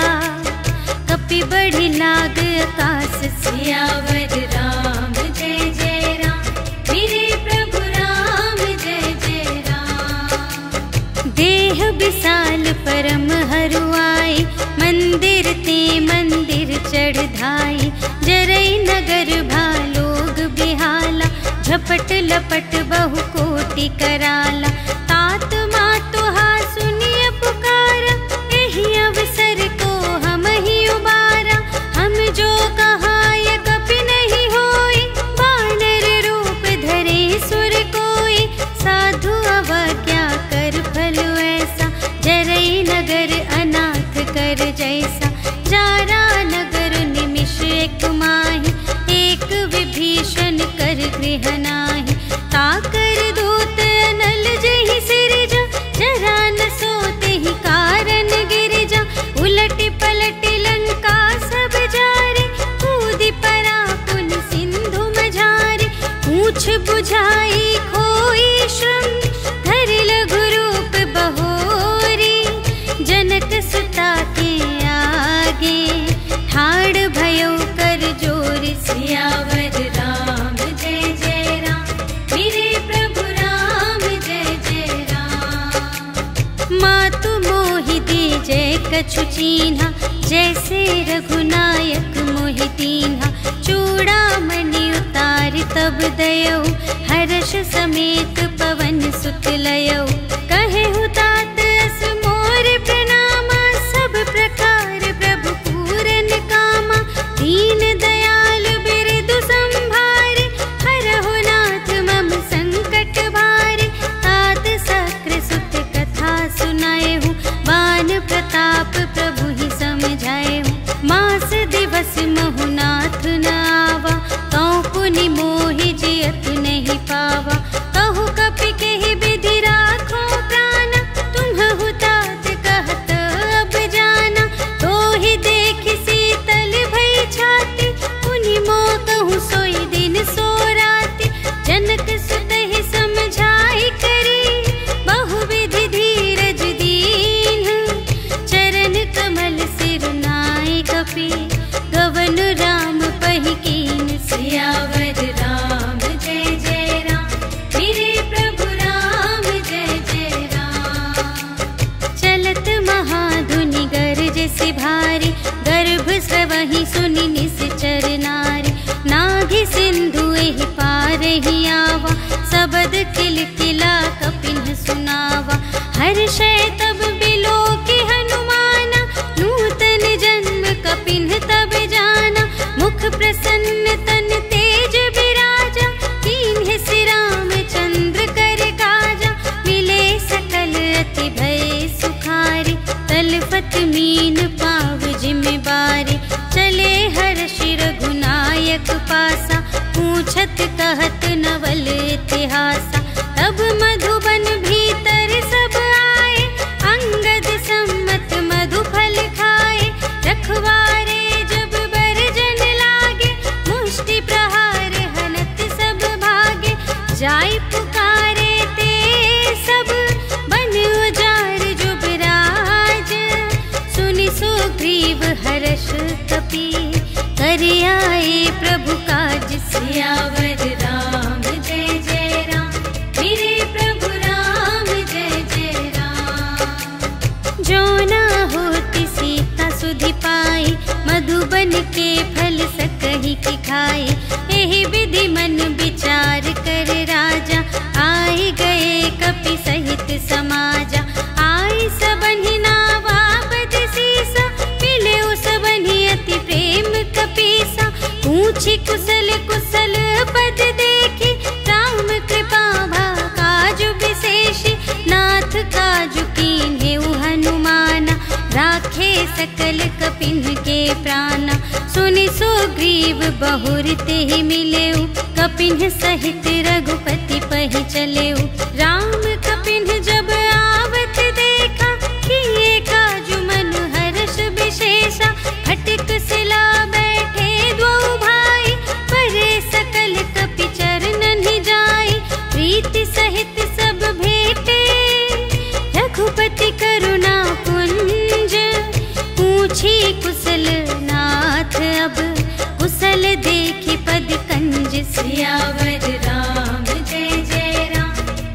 A: कपि बढ़ि लाग आकाश। सियावर राम जय जय राम, मेरे प्रभु राम जय जय राम। देह विशाल परम हरुआई, मंदिर ते मंदिर चढ़ धाई। जरई नगर भालोग बिहाला, झपट लपट बहु कोटि कराला। तात मातु हा सुनिय पुकारा, एहि अवसर को हम ही उबारा। हम जो कहाय कपि नहीं होई, वानर रूप धरे सुर कोई। साधु अवज्ञा कर फल ऐसा, जरई नगर अनाथ कर जैसा। जारा नगर निमिष एक माहि, एक विभीषण कर गृह नाही। ताकर दूत अनल जहि सिरजा, जरा न सोते ही कारण गिरिजा। उलटि पलटि लंका सब जारे, कूदि परा पुनि सिंधु मझारे। पूछ बुझाई खोई श्रम, धरि लघु रूप बहोरी। जनक सुता के आगे, ठाड़ भयउ कर जोरि। सियावर राम जय जय राम, मेरे प्रभु राम जय जय राम। मातु मोहि दीजै कछु चीन्हा, जैसे रघुनायक मोहि दीन्हा। चूड़ामणि उतारि तब दयौ, हर्ष समेत पवन सुत लयौ। कहेहु तात अस मोर प्रणामा, सब प्रकार प्रभु पूरन कामा। दीन दयाल बिरदु संभारे, हरहु नाथ मम संकट भारे। तात सक्र सुत कथा सुनाएहु, बान प्रताप प्रभु ही समझाएहु। मास दिवस महु नाथ न आवा, तौ पुनि मोहि जियत नहीं पावा। कहु कपि केहि विधि राखो प्राण, तुम्हु तात कहत अब जाना। तोहि देखि शीतल भई छाती, पुनि मोह कहूँ सोई दिन सो राति। जनक सुतहि समझाई करी, बहुविधि धीरज दीन्ह। चरण कमल सिर नाई कपि, गवन राम पहि कीन। सियावर राम जय जय राम, मेरे प्रभु राम जय जय राम। चलत महाधुनि गरज से भारी, गर्भ स्रवहि सुनि निश्चर नारी। नाघि सिंधु एहि पार ही आवा, सबद किलकिला कपिन सुनावा। हर्षै तब बिलोकि हनुमाना, नूतन जन्म कपिन तब जाना। मुख प्रसन्न तन ते पासा, पूछत कहत नवल इतिहासा। तब मधुबन भीतर सब आए, अंगद सम्मत मधु फल खाए। रखवारे जब बरजन लागे, मुष्टि प्रहार हनत सब भागे। जाय पुकारे ते सब बन उजार जुबराज, सुनि सुग्रीव हर्ष कपि, कर आए प्रभु काज। सियावर राम जय जय राम, मेरे प्रभु राम जय जय राम। जो ना होती सीता सुधि पाई, मधुबन के फल सकहि की खाई। एहि विधि मन विचार कर राजा, आए गए कपि सहित समाजा। आई सबनि नावा बद सीसा, मिले सबनि अति प्रेम कपीसा। पूछी कुशल कुशल पद देखी, राम कृपा भा काजु विशेषी। नाथ काजु कीन्हेउ हनुमाना, राखे सकल कपिन के प्राणा। सुनि सुग्रीव बहुर तेहि मिलेउ, कपिन सहित रघुपति पहि चलेउ। राम कपिन जब आवत देखा, किए काजु मन हर्ष विशेषा। फटिक सिला बैठे द्वौ भाई, परे सकल कपि चरणन ही जाई। प्रीति सहित सब भेटे, रघुपति करुणा पुंज। पूछी कुशल नाथ अब, कुशल देखी पद कंज। सियावर राम जय जय राम,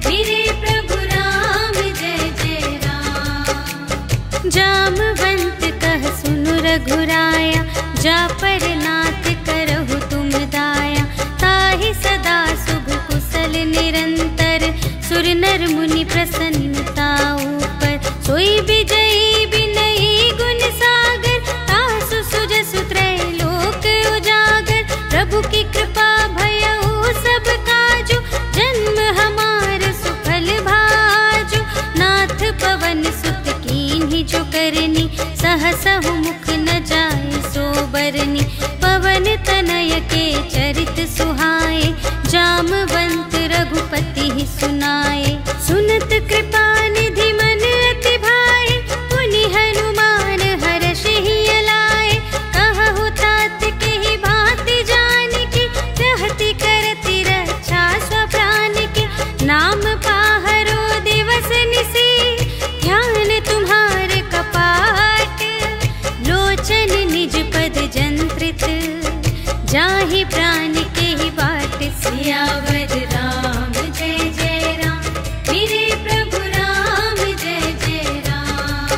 A: मेरे प्रभु राम जय जय राम। जामवंत कह सुनु रघुराया, जा पर नाथ करहु तुम दाया। ताहि सदा शुभ कुशल निरंतर, सुर नर मुनि प्रसन्नता ऊपर। सोई विजयी बिनयी गुण सागर, तासु सुजसु त्रैलोक उजागर। प्रभु की कृपा भयउ सब काजु, जन्म हमार सुफल भाजु। नाथ पवन सुत कीन्ही जो करनी, सहसहु मुख न जाय सो बरनी। पवन तनय के चरित सुहाए, जामवंत रघुपति ही सुनाए। सुनत कृपा निधि मन अति भाए, पुनि हनुमान हर्ष ही अलाए। कहु तात के ही भांति जानकी, रहति करति रक्षा स्वप्राण की। नाम पाहरो दिवस निसी, ध्यान तुम्हार कपाट। लोचन निज पद जंत्रित, जाहि प्राण के ही बाट। सियावर राम जय जय राम, मेरे प्रभु राम जय जय राम।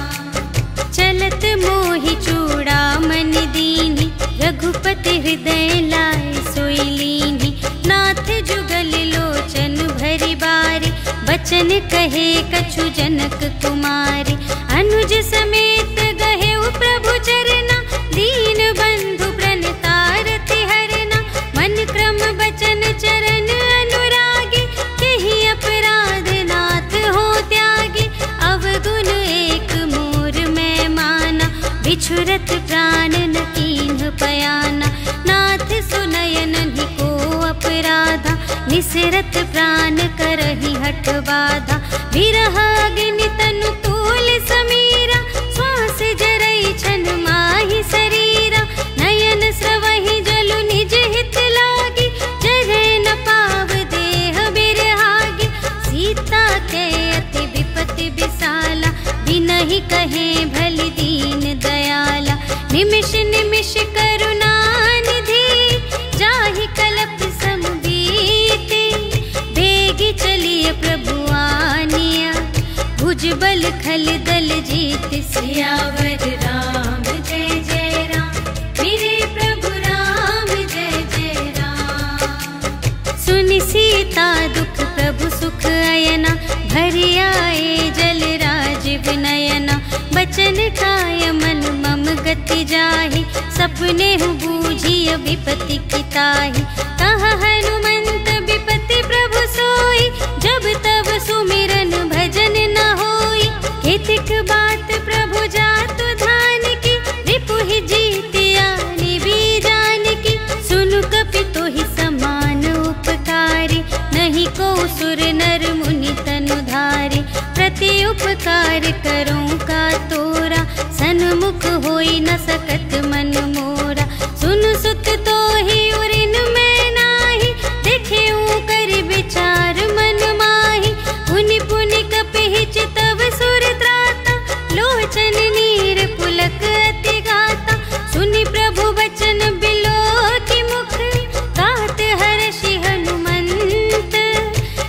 A: चलत मोहि चूड़ामणि दीन्हि, रघुपति हृदय लाए सोई लीन्हि। नाथ जुगल लोचन भरि बारी, बचन कहे कछु जनक कुमारी। अनुज समेत गहेउ प्रभु चरना, दीन बंधु प्रणतारति हरना। मन क्रम बचन चरण अनुरागी, केहि अपराध नाथ हो त्यागी। अवगुण एक मोर मैं माना, बिछुरत प्राण न कीन्ह पयाना। नाथ सुनयन ही को अपराधा, निसरत प्राण करहि हठ बाधा। विरह अग्नि तनु तूल समीरा, श्वास जरई छन माहि शरीरा। नयन स्रवहि जलु निज हित लागी, जरै न पाव देह बिरहागी। सीता के अति विपति विसाला, बिनहि कहे भलि दीन दयाला। निमिष निमिष करुणा निधि, जाहि कलप सम बीति। बेगी चलिए प्रभु आनिया, भुजबल खल दल जीत। सियावर राम जय जय राम, मेरे प्रभु राम जय जय राम। सुनि सीता दुख प्रभु सुख अयना, भरि आए जल राज विनयना। बचन काय मन मम गति जाहि, सपने हूँ बूझिय विपति की ताहि। कह हनुमंत विपति प्रभु सोई, जब तब सुमिरन भजन न होई। केतिक बात प्रभु जातु धान की, रिपुहि जीत आनि भी जान की। सुनु कपि सुत तो ही उरिन में नाही, देखे कर विचार मन माही। पुनि पुनि कपिहिच तव सुर त्राता, लोचन नीर पुलक अति गाता। सुनि प्रभु वचन बिलो की मुख, गात हर्षि हनुमंत।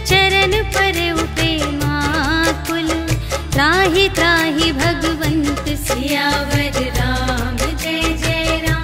A: चरण पर प्रेमाकुल, त्राहि त्राहि भगवंत। सियावर राम जय जय राम,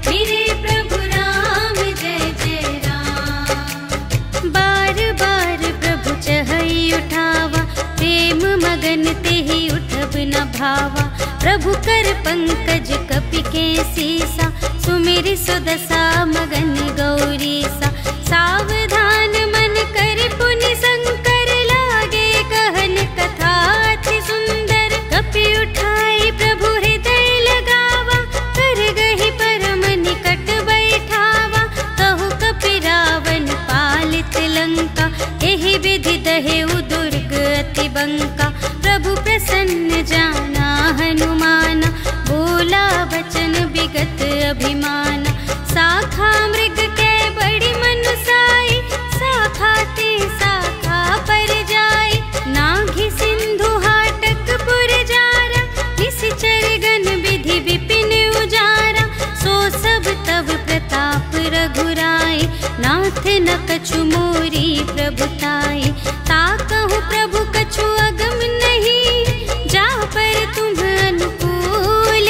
A: मेरे प्रभु राम जय जय राम। बार बार प्रभु चहई उठावा, प्रेम मगन तेहि उठब न भावा। प्रभु कर पंकज कपि के सीसा, सुमिरि सुदशा मगन गौरीसा। सावधान मन कर पुनि शंकर, लागे कहन कथा अति सुंदर। कपि उठाई प्रभु हृदय लगावा, कर गहि परम निकट बैठावा। कहु कपि रावण पालित लंका, एहि विधि दहेउ दुर्ग अति बंका। प्रभु प्रसन्न जाना हनुमाना, बोला वचन विगत अभिमाना। शाखा मृग के बड़ी मनुसाई, शाखा ते शाखा पर जाई। नाघि सिंधु हाटक पुर जारा, निश्चर गण विधि विपिन उजारा। सो सब तव प्रताप रघुराई, नाथ न कछु मोरी प्रभुताई। ताकहु प्रभु कछु अगम नहीं, जा पर तुम अनुकूल।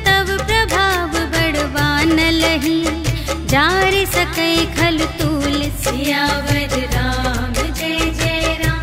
A: तव प्रभाव बड़वान लही, जार सकै खल तूल। सियावर राम जय जय राम,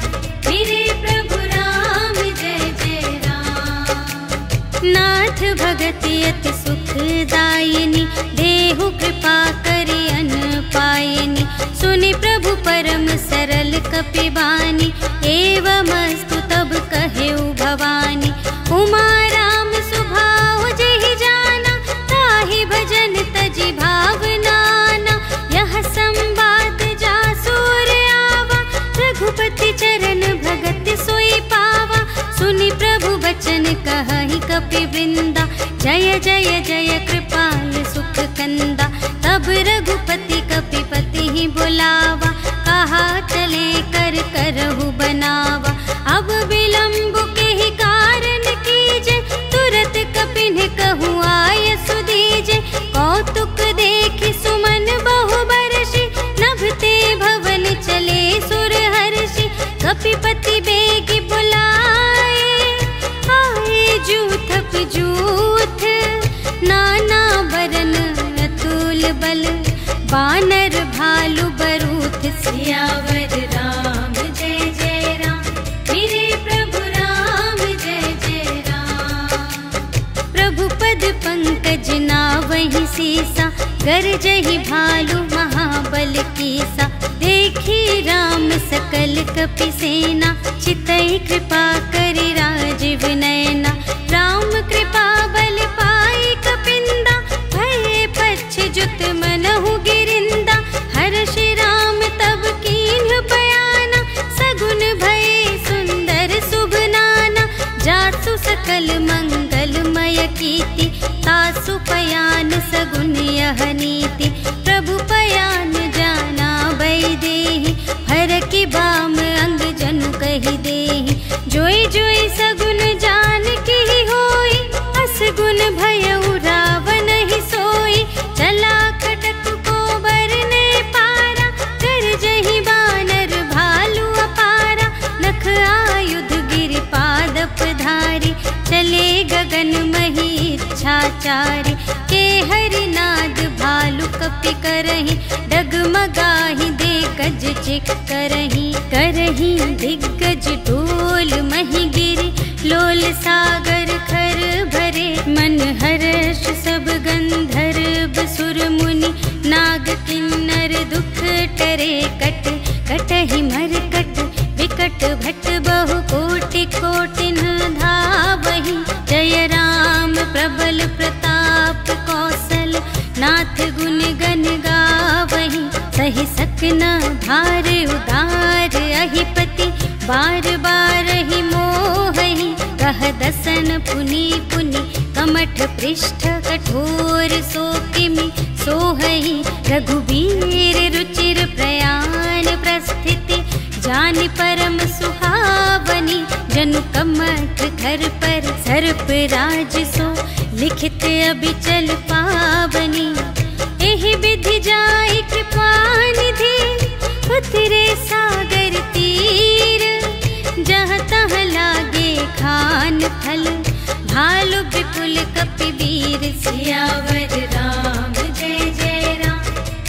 A: मेरे प्रभु राम जय जय राम। नाथ भगति अति सुखदायिनी, देहु कृपा करि अन पायिनी। सुनि प्रभु परम सरल कपिबानी, एवमस्तु तब कहेउ भवानी। उमा राम सुभाउ जेहि जाना, ताहि भजन तजि भावनाना। यह संवाद जासुर आवा, रघुपति चरण भगत सोई पावा। सुनि प्रभु वचन कहहि कपि वृंदा, जय जय जय कृपाल सुख कंदा। तब रघुपति कपिपति ही बुलावा, कहा चले कर करहु बनावा। अब विलंब के ही कारण कीजे, तुरत कपिन कहु आय सुदीजे। कौतुक देखि सुमन बहु बरषि, नभते भवन चले सुर हर्षि। कपिपति बेगी बुलाए, आए जूथप जूथ। नाना बरन अतुल बल, बानर भालु बरूथ। सियावर राम जय जय राम, मेरे प्रभु राम जय जय राम। प्रभु पद पंकज नावहि सीसा, गरजहि भालु महाबल कीसा। देखी राम सकल कपि सेना, चितई कृपा करि राजीव नयना। राम कृपा बल पाई कपिंदा, भये पच्छ जुत मनहु गिरिंदा। हर्षि राम तब कीन्ह बयाना, सगुन भये सुंदर शुभ नाना। जासु सकल मंगलमय कीर्ति, तासु पयान सगुन यह नीति। प्रभु पयान जाना बैदेहि, हर की बाम अंग जनु कहि देहि। जोई जोई सगुन जान की होई, असगुन भयउ रावण ही सोई। चला कटक को बरने पारा, कर जहि बानर भालु अपारा। नख आयुध गिर पादप धारी, चले गगन मही इच्छाचारी। के हरिनाद भालु कपि करहि, डगमगाहि दे गज चिक करहि। करहि दिग्गज डोल मही गिरि, लोल सागर खर भरे। मन हर्ष सब गंधर्व सुर मुनि, नाग किन्नर दुख टरे। कट कटहि मरकट विकट भट, बहु कोटि कोटिन धावहि। जय राम प्रबल प्रताप कौशल, नाथ गुण गण गावहि। सहि सकना भार उदार अहिपति, बार बार ही मोहि। कह दसन पुनि पुनि, कमठ पृष्ठ कठोर सो किमि। सोहई रघुबीर रुचिर प्रयाण प्रस्थिति जान परम सुहावनी जनु कमठ घर पर सर्प राज सो लिखित अबिचल पावनी एहि विधि जाय कृपा निधि उतरे सागर तीर जहाँ तहाँ लागे खान फल भालु विपुल कपिवीर सियावर राम जय जय राम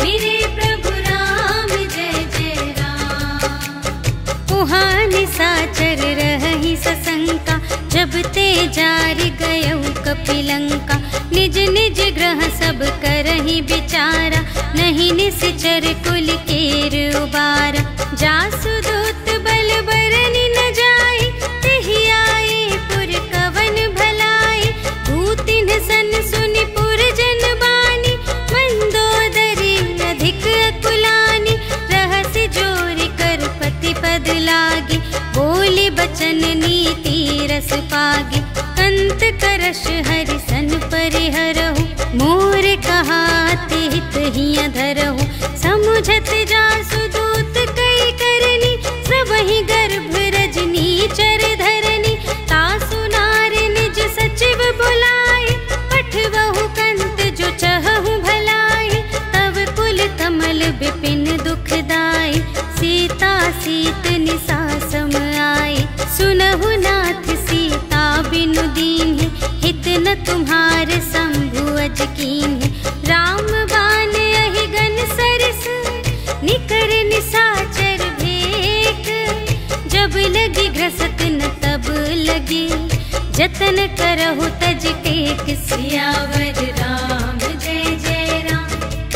A: मेरे प्रभु राम जय जय राम। उहाँ निशाचर रहहि सशंका जब ते जारि गयौ कपिलंका निज निज ग्रह सब करहि विचारा नहीं निश्चर कुल केर उबारा जासु दूत बल बरनि न जाय तेहि आए पुर कवन भलाई दूतिन सन सुनि पुर जन बानी मंदोदरी अधिक अकुलानी रहस्य जोरि कर पति पद लागे बोली बचन नीति रस पागे कंत करश हरि सन परिहरहु मोर कहाते हित हिय धरहु समुझत जासु दूत कई करनी सबहि गर्भ रजनी चर धरनी तासु नार निज सचिव बुलाए पठवहु कंत जो चहहु भलाए तब कुल कमल विपिन दुखदाई सीता सीत निसा सम आए सुनहु नाथ सीता बिनु दीन्हि हित न तुम्हार शंभु अज कीन्हि राम बान अहि गन सरस निकर निशाचर भेक जब लगी घ्रसत न तब लगी जतन करहु तज टेक सियावर राम जय जय राम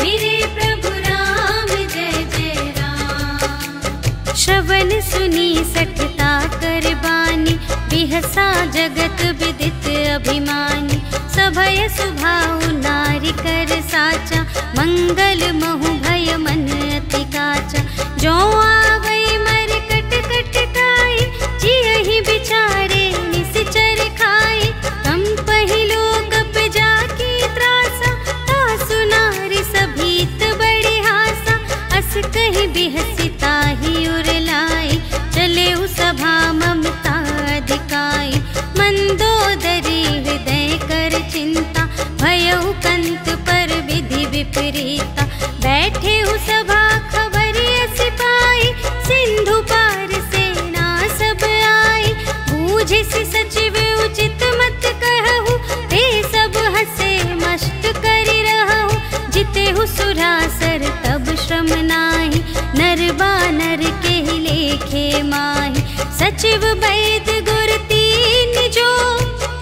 A: मेरे प्रभु राम जय जय राम। श्रवण सुनी सठता कर बानी बिहसा जगत विदित अभिमानी सभय सुभाउ नारी कर साचा मंगल महु भय मन अति काचा जो आवै मर कट कट काई जियहि बिचारे निश्चर खाई हम पहिलो कप जाकी त्रासा तासु नारी सभीत बड़ी हासा अस कहि बिहसी ताहि उर लाई चले उ सभा ममता अधिकाई मंदोदरी हृदय कर चिंता भयउ कंत पर विधि विपरीता बैठे उ सभा खबर अस पाई सिंधु पार सेना सब आई बूझिसि सचिव उचित मत कहु ते सब हसे मस्त करि रहु जितेहु सुरासर तब श्रम नाही नर बानर के लेखे माही सचिव वैद गुर तीन जो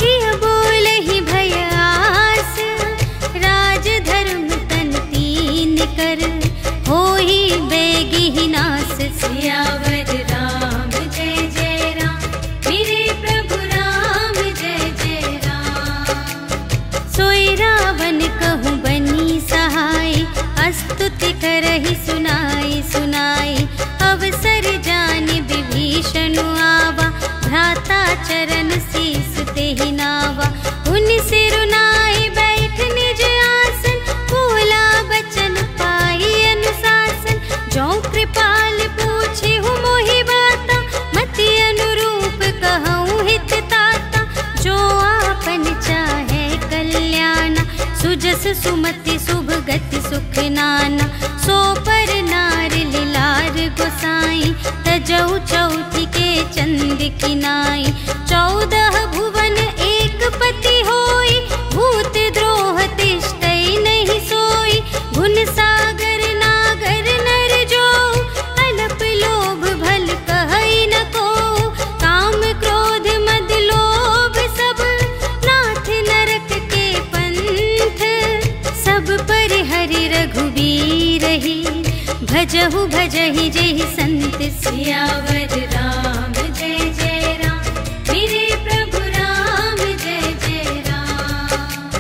A: किया बोलहि भय आस राज धर्म तन तीन कर होहि बेगी नास सियावर राम जय जय राम मेरे प्रभु राम जय जय राम। सोई रावण कहूँ बनी सहाय स्तुति करहि सुनाई सुनाई अवसर जानि विभीषण आवा भ्राता चरण शीस तेहि नावा उन सिरुनाई बैठ निज आसन बोला बचन पाई अनुशासन जो कृपाल पूछे हूँ मोहि बाता मति अनुरूप कहूँ हित ताता जो आपन चाहे कल्याणा सुजस सुमति शुभ गति सुख नाना सो पर नार लिलार गोसाई तजौ चौथी के चंद की नाई 14 भुवन एक पति होई भूत द्रोह तिष्ठै नहीं सोई गुण सागर नागर नर जो अलप लोभ भल कहै न को काम क्रोध मद लोभ सब नाथ नरक के पंथ सब पर हरि रघुबीर ही भजहु भजहि जेहि संत सियावर राम जय जय राम मेरे प्रभु राम जय जय राम।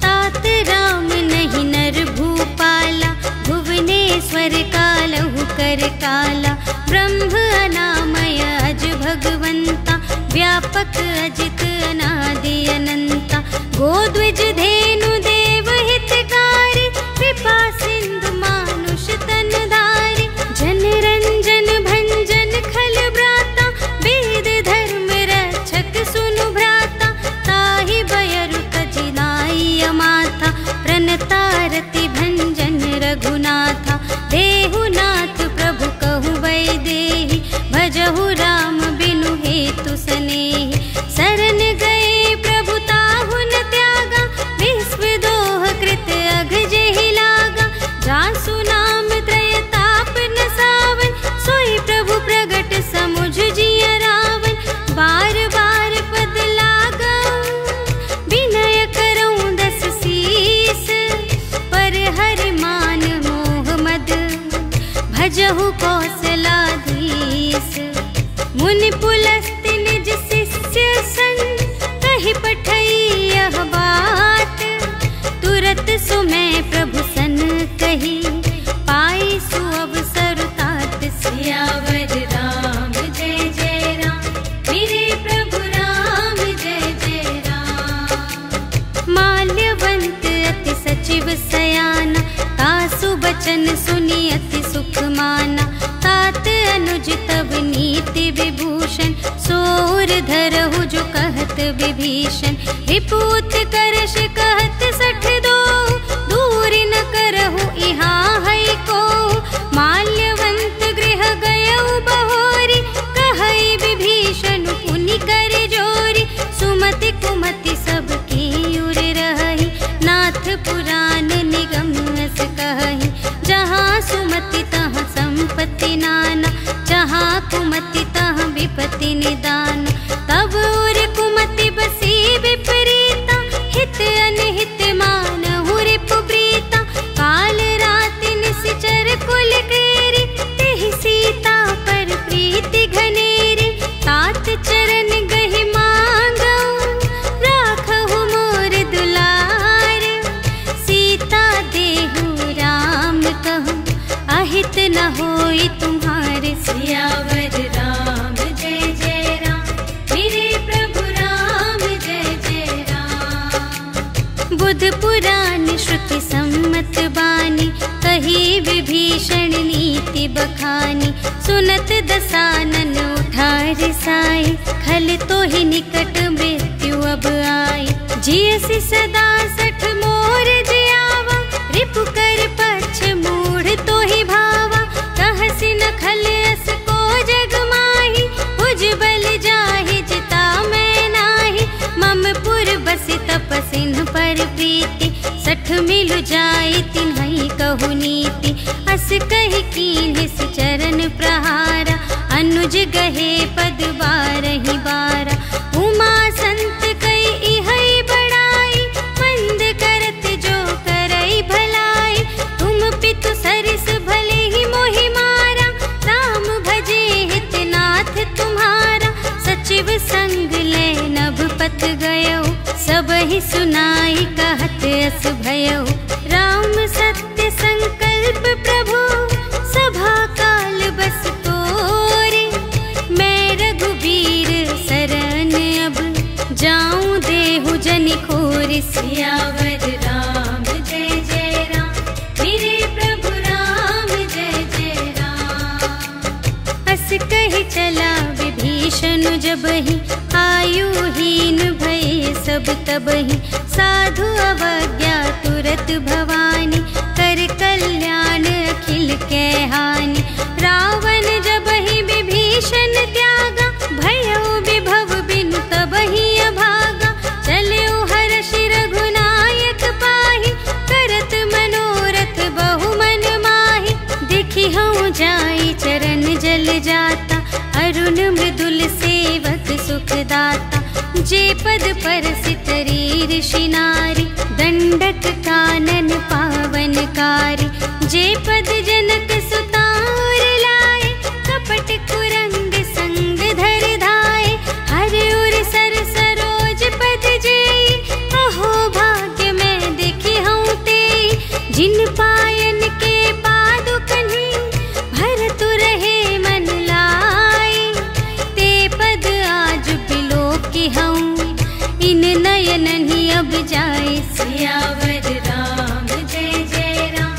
A: तात राम नहीं नर भूपाला भुवनेश्वर कालहु कर काला ब्रह्म अनामय अज भगवंता व्यापक अजित अनादि अनंता गोद्विज धेनु देव हितकारी कही, पाई सुअवसर तात
B: सियावर राम जय जय राम, मेरे प्रभु राम जय जय राम।
A: माल्यवंत अति सचिव सयाना, तासु बचन सुनी अति सुख माना। तात अनुज तब नीति विभूषण, सोर धरहु जो कहत विभीषण। रिपुत करश कहत सठ दो, दूर न करहु इहाँ है को। माल्यवंत गृह गयउ बहोरी, कहई विभीषण पुनि कर जोरी। सुमति कुमति सब की उर रही, नाथ पुराण निगम अस कहही। जहाँ सुमति तहाँ संपत्ति नाना, जहाँ कुमति तहाँ विपत्ति निदान। तब उर कुमति बसी विपरीता, हित अनहित मानहु रिपु प्रीता। काल राति निश्चर कुल केरी, तेहि सीता पर प्रीति घनेरी। तात चरण गहि मांगऊ, राखहु मोर दुलार। सीता देहु राम कहूँ, अहित न होई तुम्हारे।
B: सियावर राम जय जय राम, मेरे प्रभु राम जय जय राम।
A: बुध पुराण श्रुति सम्मत बानी, कही विभीषण नीति बखानी। सुनत दसानन उठा रिसाई, खल तो ही निकट मृत्यु अब आई। जियसि सदा सठ मोर जियावा, रिपु कर पक्ष मूढ़ तो ही भावा। कहसि न खल अस को जग माही, भुज बल जाहि जिता मैं नाही। मम पुर बसि तपसिन पर प्रीति, सठ मिलु जाई तिन्हई कहु नीति। अस कहि कीन्हिस चरण प्रहारा, अनुज गहे पद बारहि बारा। उमा संत कई इहई बड़ाई, मंद करत जो करई भलाई। तुम पितु सरिस भले ही मोहि मारा, राम भजे हित नाथ तुम्हारा। सचिव संग ले नभ पथ गयो, सब ही सुनाई कहत अस भयो। राम सत्य संकल्प प्रभु, सभा काल बस तोरे। मैं रघुबीर शरण अब, जाऊं देहु जनि खोरि।
B: सियावर राम जय जय राम, मेरे प्रभु राम जय जय राम।
A: अस कहि चला विभीषण जबहि, आयुहीन भये सब तबहि। साधु अवज्ञा तुरत भवानी, कर कल्याण अखिल के हानि। रावण जबहि विभीषण त्यागा, भयउ विभव बिनु तबहि अभागा। चलऊ हर्षि रघुनायक पाहि, करत मनोरथ बहु मन माहि। देखि हऊँ जाई चरण जल जाता, अरुण मृदुल सेवक सुखदाता। जे पद परसितरी ऋषि नारी, दंडक कानन पावनकारी। जे पद जनक सुता उर लाए, कपट कुरंग संग धर धाए। हर उर सर सरोज पद जेई, अहो भाग्य मैं देखी हूँ तेई। जिन पायन के पादुकन्हि, भरतु रहे मन लाई। ते पद आज बिलोकी हूँ, इन नयन ही अब जाए।
B: सियावर राम जय जय राम,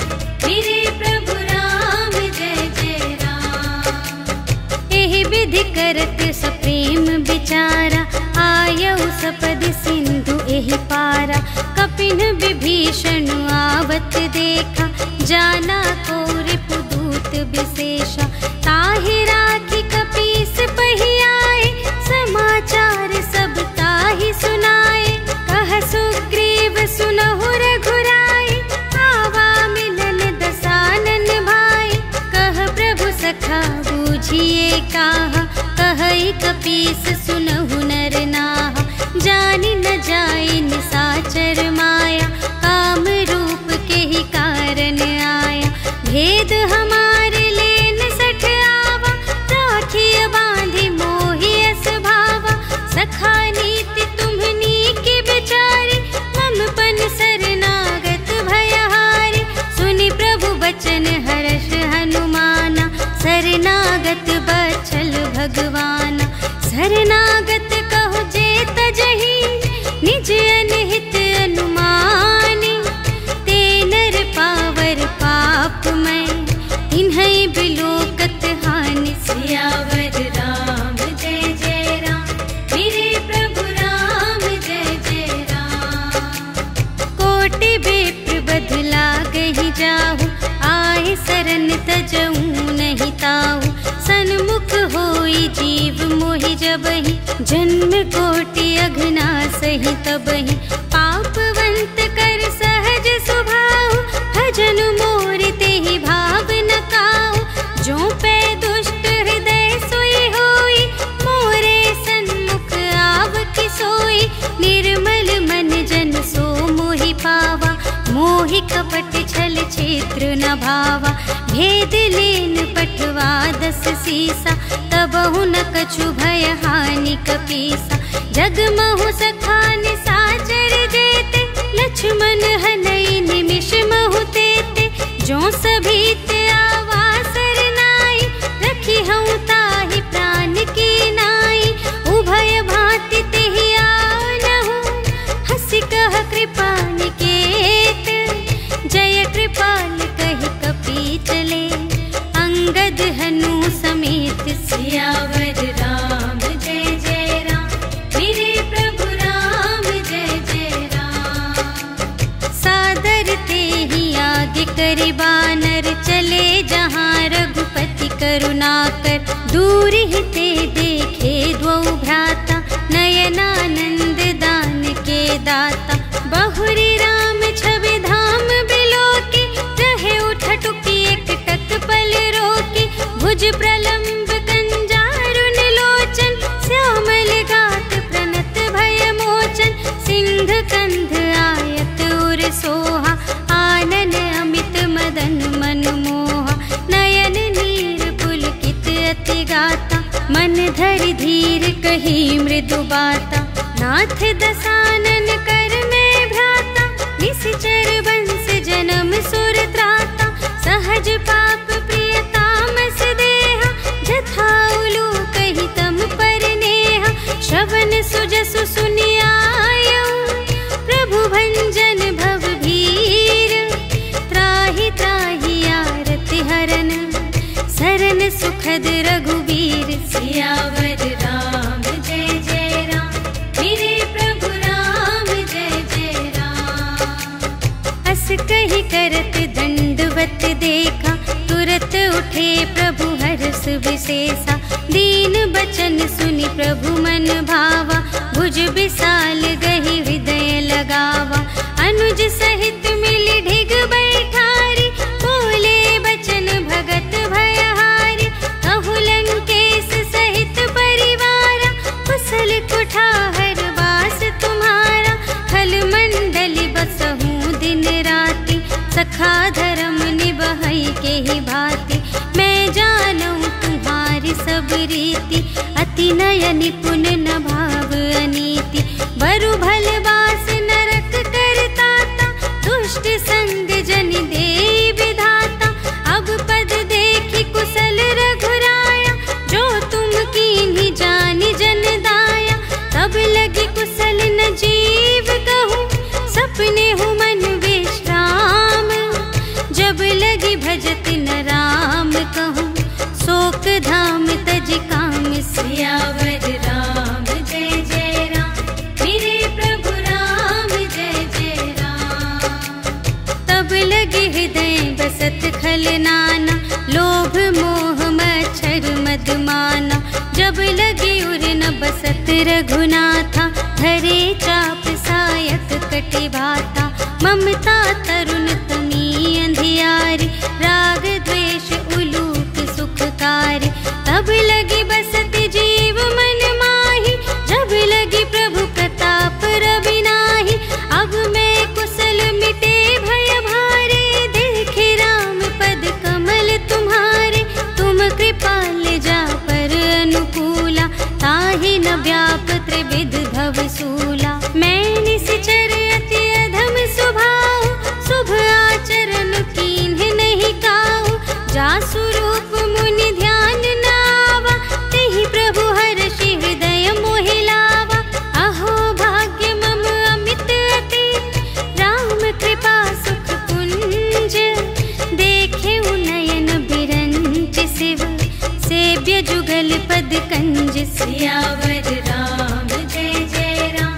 B: मेरे प्रभु राम जय जय राम।
A: एहि विधि करत सप्रेम विचारा, आयउ सपद सिंधु एहि पारा। कपिन विभीषण आवत देखा, जाना को रिपुदूत विशेषा। ताहि राखी कपीस पहि आए, समाचार सब ताहि सुनाए। कह सुग्रीव सुनहु रघुराई, आवा मिलन दसानन भाई। कह प्रभु सखा बूझिए काहा, कहई कपीस सुनहु नर नाहा। जानि न जाई निसाचर माया, काम रूप के ही कारण आया। भेद हमारे लेन सठ आवा, राखिय बांधि मोहि अस भावा। सखा नीति तुम्हनी के बिचारी, मम पन शरणागत भयहारी। सुनि प्रभु जन्म कोटि अघना सही तबहि पापवंत कर सहज स्वभाव। भजन मोर तेहि भाव न काऊ, जो पे दुष्ट हृदय सोई होई। मोरे सन्मुख आव कि सोई, निर्मल मन जन सो मोहि पावा। मोहि कपट छल क्षेत्र न भावा, भेद लेन पठवा 10 सीसा। तबहु न कछु भय हानि कपीसा, जगमहु सखा निसाचर जेते। लक्ष्मण हनई निमिष महु तेते, जो सभीत आवा सरनाई। रखी हूँ ताहि प्राण की नाई, उभय भांति तेहि आनहु। हंसी कह कृपा निकेत, जय कृपाल कहि कपी चले। अंगद हनु समेत
B: सियावर राम जय जय राम, मेरे प्रभु राम जय जय राम।
A: सादर तेहि आगे करि बानर, चले जहाँ रघुपति करुणाकर। दूर ही ते देखे द्वौ भ्राता, नयनानंद दान के दाता। बहुरी राम छवि धाम बिलोकी, रहे उठटुकी एक टक पल रोकी। भुज प्रलंब कंजारुन लोचन, श्यामल गात प्रणत भय मोचन। सिंह कंध आयत उर सोहा, आनन अमित मदन मन मोहा। नयन नीर पुलकित अति गाता, मन धरि धीर कही मृदु बाता। नाथ दसानन कर में भ्राता, निश्चर बंस जन्म सुर त्राता। सहज पाप प्रिय तामस देहा, जथा उलू कही तम पर नेहा। श्रवण सुजसु सुनियायो, प्रभु भंजन भव भीर। त्राहि त्राहि आरति हरन, सरन सुखद रघुबीर।
B: सियावर राम जय जय राम, मेरे प्रभु राम जय जय राम।
A: अस कही करत दंडवत देखा, तुरत उठे प्रभु हर्ष विशेषा। दीन बचन सुनि प्रभु मन भावा, भुज विशाल गहि हृदय लगावा। अनुज सहित मिली ढिग बैठारी, बोले बचन भगत भयहारी। कहु लंकेश सहित परिवारा, कुशल कुठार वास तुम्हारा। खल मंडली बसहूँ दिन राति, सखा धर्म निबहई के ही भांति। मैं जानूं तुम्हारी सब रीति, अति नय निपुण न भाव अनीति। बरु भल बास नरक करताता, दुष्ट संग जन दे विधाता। अब पद देखी कुशल रघुराया, जो तुम कीन्ही जानि जन दाया। तब लगी कुशल न जीव कहूँ, सपने हूँ मन विश्राम। जब लगी भजत न राम कहूँ, शोक धाम तज काम।
B: सियावर राम जय जय राम, मेरे प्रभु राम जय जय राम।
A: तब लगे हृदय बसत खल नाना, लोभ मोह मच्छर मद माना। जब लगे उर न बसत रघुनाथा, धरे चाप सायक कटि भाता। ममता तरुण तमी अंधियारी, राग द्वेष उलूक सुखकारी। तब लगी बसत जीव मन माही, जब लगी प्रभु प्रताप रवि नाही। अब मैं कुशल मिटे भय भारे, देखे राम पद कमल तुम्हारे। तुम कृपाल जा पर अनुकूला, ताहि न व्याप त्रिविध भव सूला। मैं निश्चर अति अधम स्वभाव, शुभ आचरण कीन्ह नहीं काऊ। जासु रूप मुनि ध्यान न आवा, तेहि प्रभु हर्षि हृदय मोहि लावा। अहो भाग्य मम अमित अति, राम कृपा सुख कुंज। देखे नयन बिरंच शिव, सेव्य जुगल पद कंज।
B: सियावर राम जय जय राम,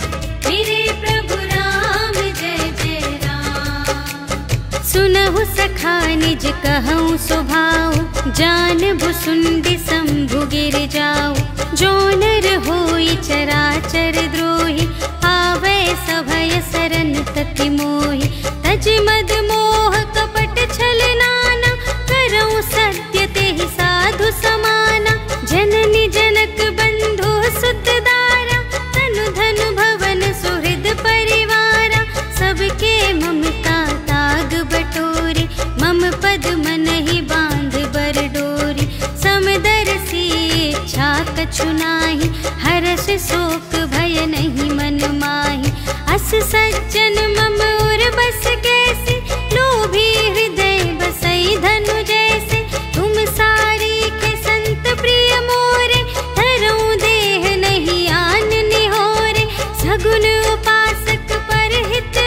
B: मेरे प्रभु राम जय जय राम।
A: सुनहु सखा निज कहूँ स्वभाव, जान भुसुंडी शंभु गिर जाओ, जो नर होई चराचर द्रोही, आवे सभय सरन तति मोहि। तज मद मोह कपट छल नाना, करऊं सत्य तेहि साधु समाना। जननी जनक बंधु सुत दारा, तनु धन भवन सुहृद परिवारा। सबके ममता ताग बटोरे, मम पद मन ही बांध बर डोरी। समदर्शी इच्छा कछु नाही, हर्ष शोक भय नहीं मन माही। अस सज्जन मम उर बस कैसे, लोभी हृदय बसई धनु जैसे। तुम सारी के संत प्रिय मोरे, धरूं देह नहीं आन निहोरे। सगुन उपासक परहित,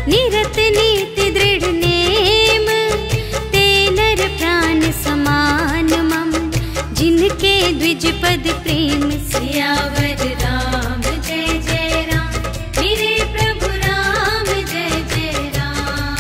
A: निरत नीति दृढ़ नेम। ते नर प्राण समान मम, जिनके द्विज पद प्रेम।
B: सियावर राम जय जय राम, मेरे प्रभु राम जय जय राम।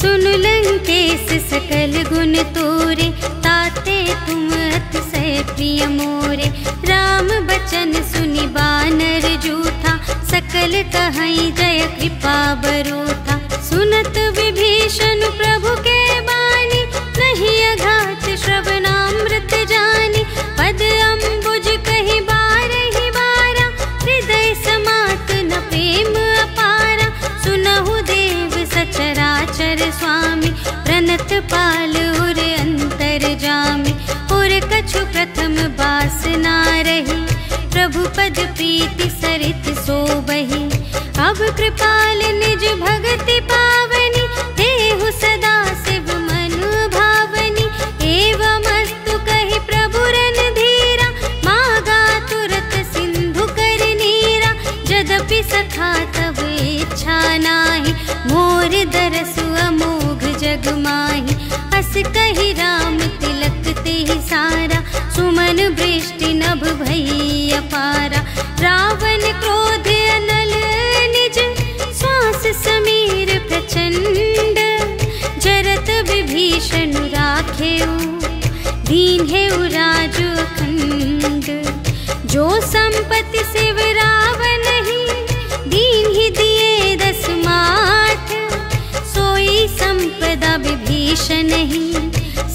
A: सुन लंकेश सकल गुण तोरे, ताते तुम अतिशय प्रिय मोरे। राम बचन सुनि बानर जूथा, सकल कहई जय कृपा बरूथा। सुनत विभीषण प्रभु के बानी, नहीं अघात श्रवणामृत जानी। पद अम्बुज कहि बारहि बारा, हृदय समात न प्रेम अपारा। सुनहु देव सचराचर स्वामी, प्रणत पाल उर अंतर जामी। उर कछु प्रथम बासना रही, प्रभु पद प्रीति सरित सोबही। अब कृपाल निज भगति पावनी, देहु सदा शिव मनु भावनी। एवं अस्तु कहि प्रभु रणधीरा, मागा तुरत सिंधु कर नीरा। यद्यपि सखा तब इच्छा नाही, मोर दरसु अमोघ जग माही। अस कहि राम तिलक तेहि सारा, सुमन वृष्टि नभ भई अपारा। रावण क्रोध अनल निज, श्वास समीर प्रचंड। जरत विभीषण राखेउ, दीन्हेउ राजु अखंड। जो संपत्ति शिव रावण ही, दीन्हि दिए 10 माठ। सोई संपदा विभीषण ही,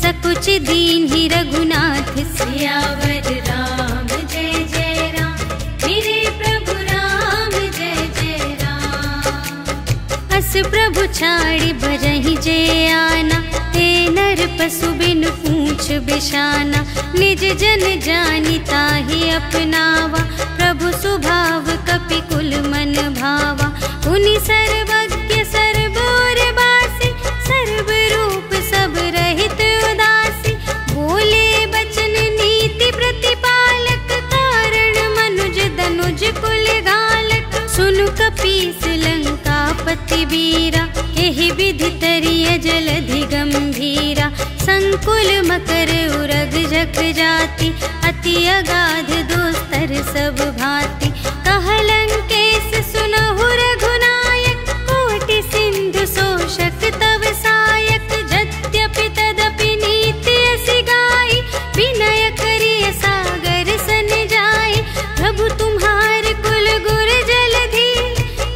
A: सकुच दीन्हि रघुनाथ।
B: सियावर राम जय जय राम, मेरे प्रभु राम जय जय राम।
A: अस प्रभु छाड़ि भजहि जे आना, ते नर पशु बिन पूछ बिशाना। निज जन जानि ताहि अपनावा, प्रभु सुभाव कपि कुल मन भावा। उनि सर्वज्ञ सर्व और बासी, सर्व रूप सब रहित उदासी। बोले बचन नीति प्रतिपालक, कारण मनुज दनुज कुल घालक। सुनु कपीस लंकापति वीरा, केहि विधि तरिय जलधि गंभीरा। संकुल मकर उरग जख जाति, अति अगाध दुस्तर सब भांति। कह लंकेश सुनहु रघुनायक, कोटि सिंधु शोषक तव सायक। यद्यपि तदपि नीति असि गाई, विनय करिय सागर सन जाई। प्रभु तुम्हार कुल गुर जलधि,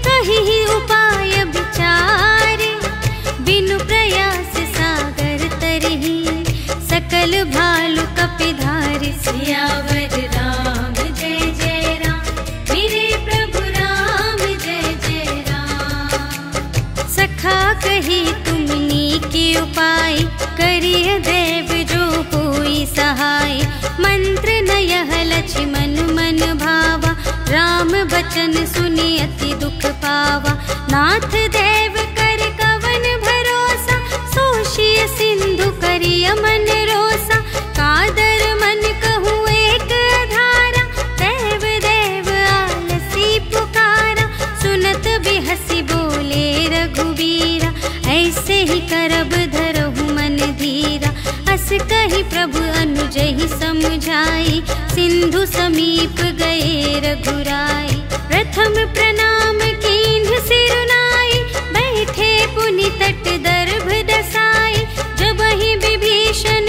A: कहि उपाय विचारे। बिनु प्रयास सागर तरहि, सकल भालु कपिधारि।
B: सियावर राम जय जय राम, मेरे प्रभु राम जय जय राम।
A: सखा कही तुमनी के उपाय, करिय देव जो होई सहाय। मंत्र न यह लक्ष्मण मन भावा, राम बचन सुनि अति दुख पावा। नाथ देव कर कवन भरोसा, सोषिय सिंधु करिय मन रोसा। कादर मन कहूँ एक आधारा, देव देव आलसी पुकारा। सुनत बिहसी बोले रघुबीरा, ऐसे ही करब धरहु मन धीरा। अस कहि प्रभु अनुजहि समझाई, सिंधु समीप गए रघुराई। प्रथम प्रणाम कीन्ह सिरुनाई, बैठे पुनि तट दर्भ दसाई। जब ही विभीषण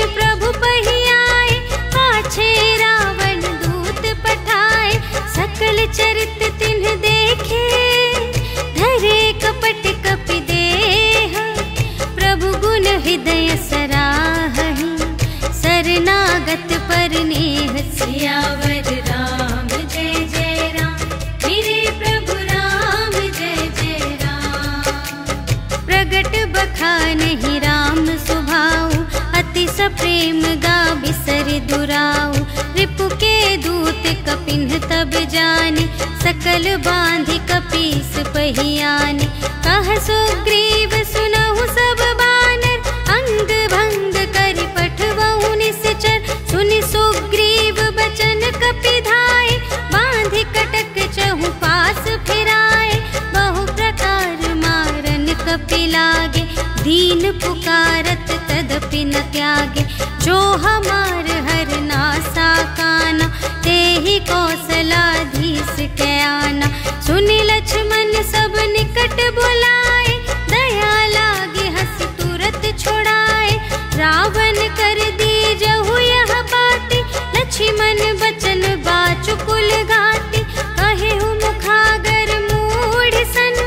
A: दुराऊ। रिपु के दूत कपिन्ह तब जाने, सकल बांधि कपीस पहियाने। कह सुग्रीव सुनहु सब बानर, अंग भंग करि पठवहु निश्चर। सुनि सुग्रीव बचन कपिधाय, बांधि कटक चहु पास फिराए। बहु प्रकार मारन कपि लागे, दीन पुकारत तदपि न त्यागे। जो हमार हर नासा काना, तेहि कौशलाधीश के आना। सुनि लक्ष्मण सब निकट बुलाए, दया लागे हंस तुरत छुड़ाए। रावण कर दीजहु यह बाती, लक्ष्मण बचन बाचुकुल घाती। कहेहु मुखागर मूढ़ सन,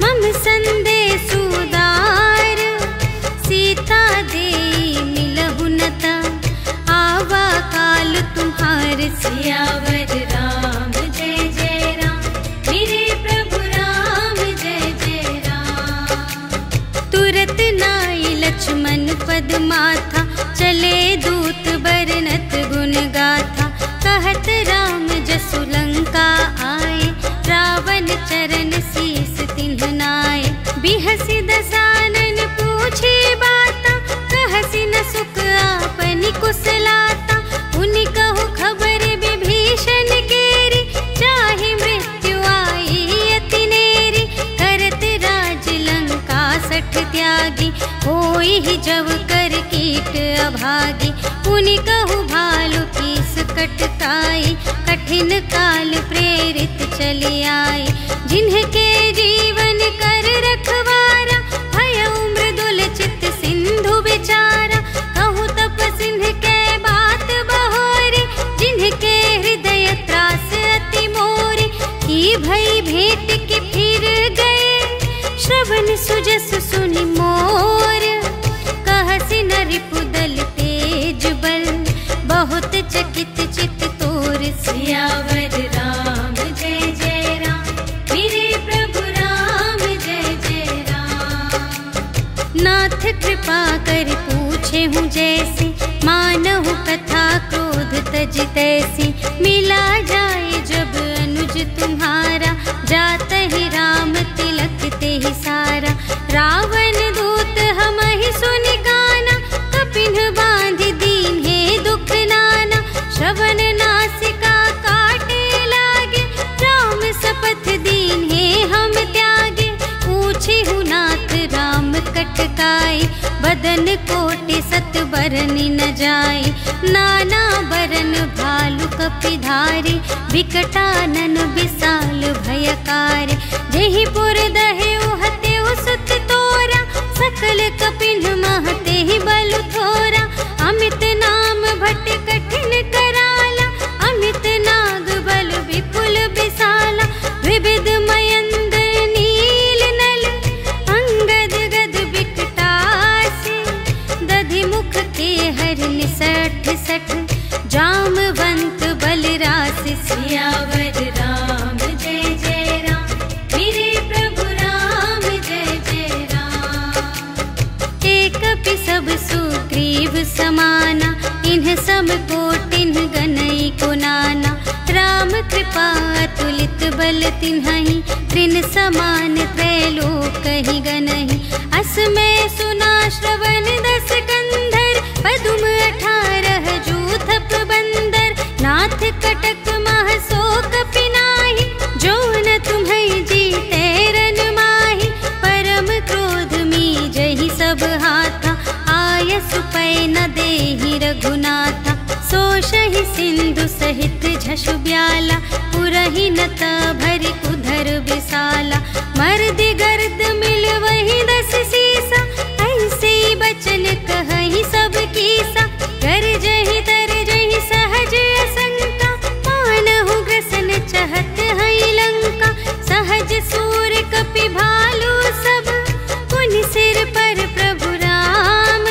A: मम संदेश उदार। सीता देई मिलहु न ता, आवा काल तुम्हार सियावर राम। जय जय राम, मेरे प्रभु राम जय जय राम। तुरत नाई लक्ष्मण पद माथा, चले दूत बरनत गुण गाथा। कहत राम जसु लंका आए, रावण चरण शीस तिन्ह नाए। बिहसि दसानन पूछे बाता, कहसि न सुख आपनि कुशलाता। उनि कहु खबर विभीषण केरी, चाहे मृत्यु आई अति नेरी। करत राज लंका सठ त्यागी, होई ही जब कर कीट अभागी। उनि कहु भालु कीस कटकाई, कठिन काल प्रेरित चली आई। जिन्हके जीवन कर रखवारा, भयउ मृदुल चित्त सिंधु बिचारा। कहु तप सिंह के बात बहोरी, जिन्हके हृदय त्रास अति मोरी। की भई भेंट के फिर गए, श्रवण सुजस सुनि मोर। कहसि न रिपुदल तेज बल, बहुत चकित चित तोर। सियावर राम जय जय राम, मेरे प्रभु राम जय जय राम। नाथ कृपा कर पूछे हूँ जैसी, मानहु कथा क्रोध तज तैसी। मिला जाए जब अनुज तुम्हारा, जात ही राम तिलक ते ही सारा। रावण दूत हमहि सुनि काना, कपिन्ह बांधि दीन्हे दुख नाना। श्रवण नासिका काटे लागे, राम शपथ दीन्हे हम त्यागे। पूछेहु नाथ राम कटकाई, बदन कोटि सत बरनि न जाई। नाना बरन भालु कपिधारी, विकटानन विशाल भयकारी। जेहि पुर दहेउ हतेउ सुत तोरा, सकल कपिन्ह महते ही बलु थोरा। अमित नाम भट कठिन कराला, अमित नाग बल विपुल विशाला। विविध मयंद नील नल, अंगद गद विकटासी। दधि मुख के हर निसठ सठ, जामवंत बलरासि। सियावर राम जय जय राम, मेरे प्रभु राम जय जय राम। एक कपि सब सुग्रीव समाना, इन्ह सम कोटिन्ह गनई को नाना। राम कृपा अतुलित बल तिन्हहि, त्रिन समान त्रैलोक ही गनहि। अस में सुना श्रवण दस कंधर, पदुम 18 जूथप बंदर। नाथ कटक मह शोक पिनाहि, जो न तुम्हें जीते रन माहि। परम क्रोध मी जहि सब हाथा, आयसु पै न देहि रघुनाथा। सोषहि सिंधु सहित झषु ब्याला, पुरहि नत भरि उधर विशाला। मर्दि गर्द मिल वही 10 सीसा, ऐसे बचन कहहि सब कीसा। गरजहि तरजहि सहज असंका, मानहु ग्रसन चहत हई लंका। सहज सूर कपि भालु सब, पुनि सिर पर प्रभु राम।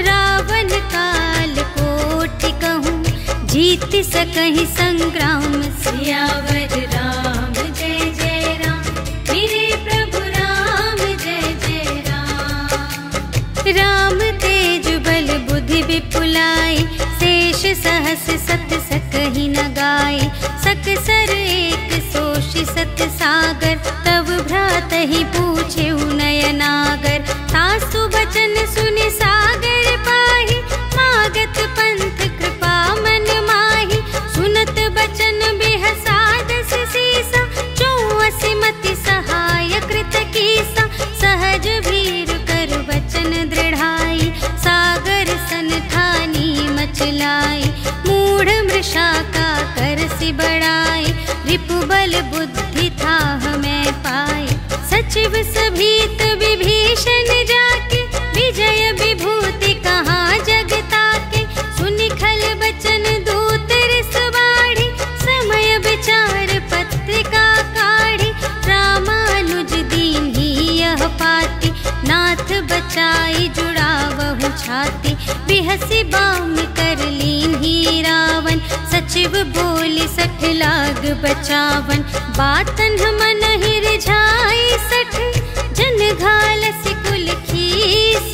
A: रावण काल कोटि कहूँ, जीत सकहि संग्राम। सियावर राम जय जय राम, मेरे प्रभु राम जय जय राम। राम तेज बल बुद्धि विपुलाई, शेष शेष सहस सत सकहि न गाय। सकसर एक सोषि सत सागर, तब भ्रातहि पूछे नयनागर। तासु बचन सुनि सागर पाहि, मागत पंथ कृपा मन माहि। सुनत बचन बिहसादस सीसा, 84 मति सहाय कृत कीसा। सहज भीर कर बचन दृढ़ाई, सागर सन ठानी मचलाई। मूढ़ मृषा का करसि बढ़ाई, रिपु बल बुद्धि थाह मैं पाई। सचिव सभीत विभीषण जाके, विजय विभूति कहाँ जग ताके। सुनि खल बचन दूत रिस बाढ़ी, समय विचार पत्रिका काढ़ी। रामानुज दीन्ही यह पाती, नाथ बचाई जुड़ावहु छाती। बिहसि बाम कर लीन्ही रावण, सचिव बोली 60 लाग बचावन। बातन मन ही रिझाई 60, जन घालसि कुल खीस।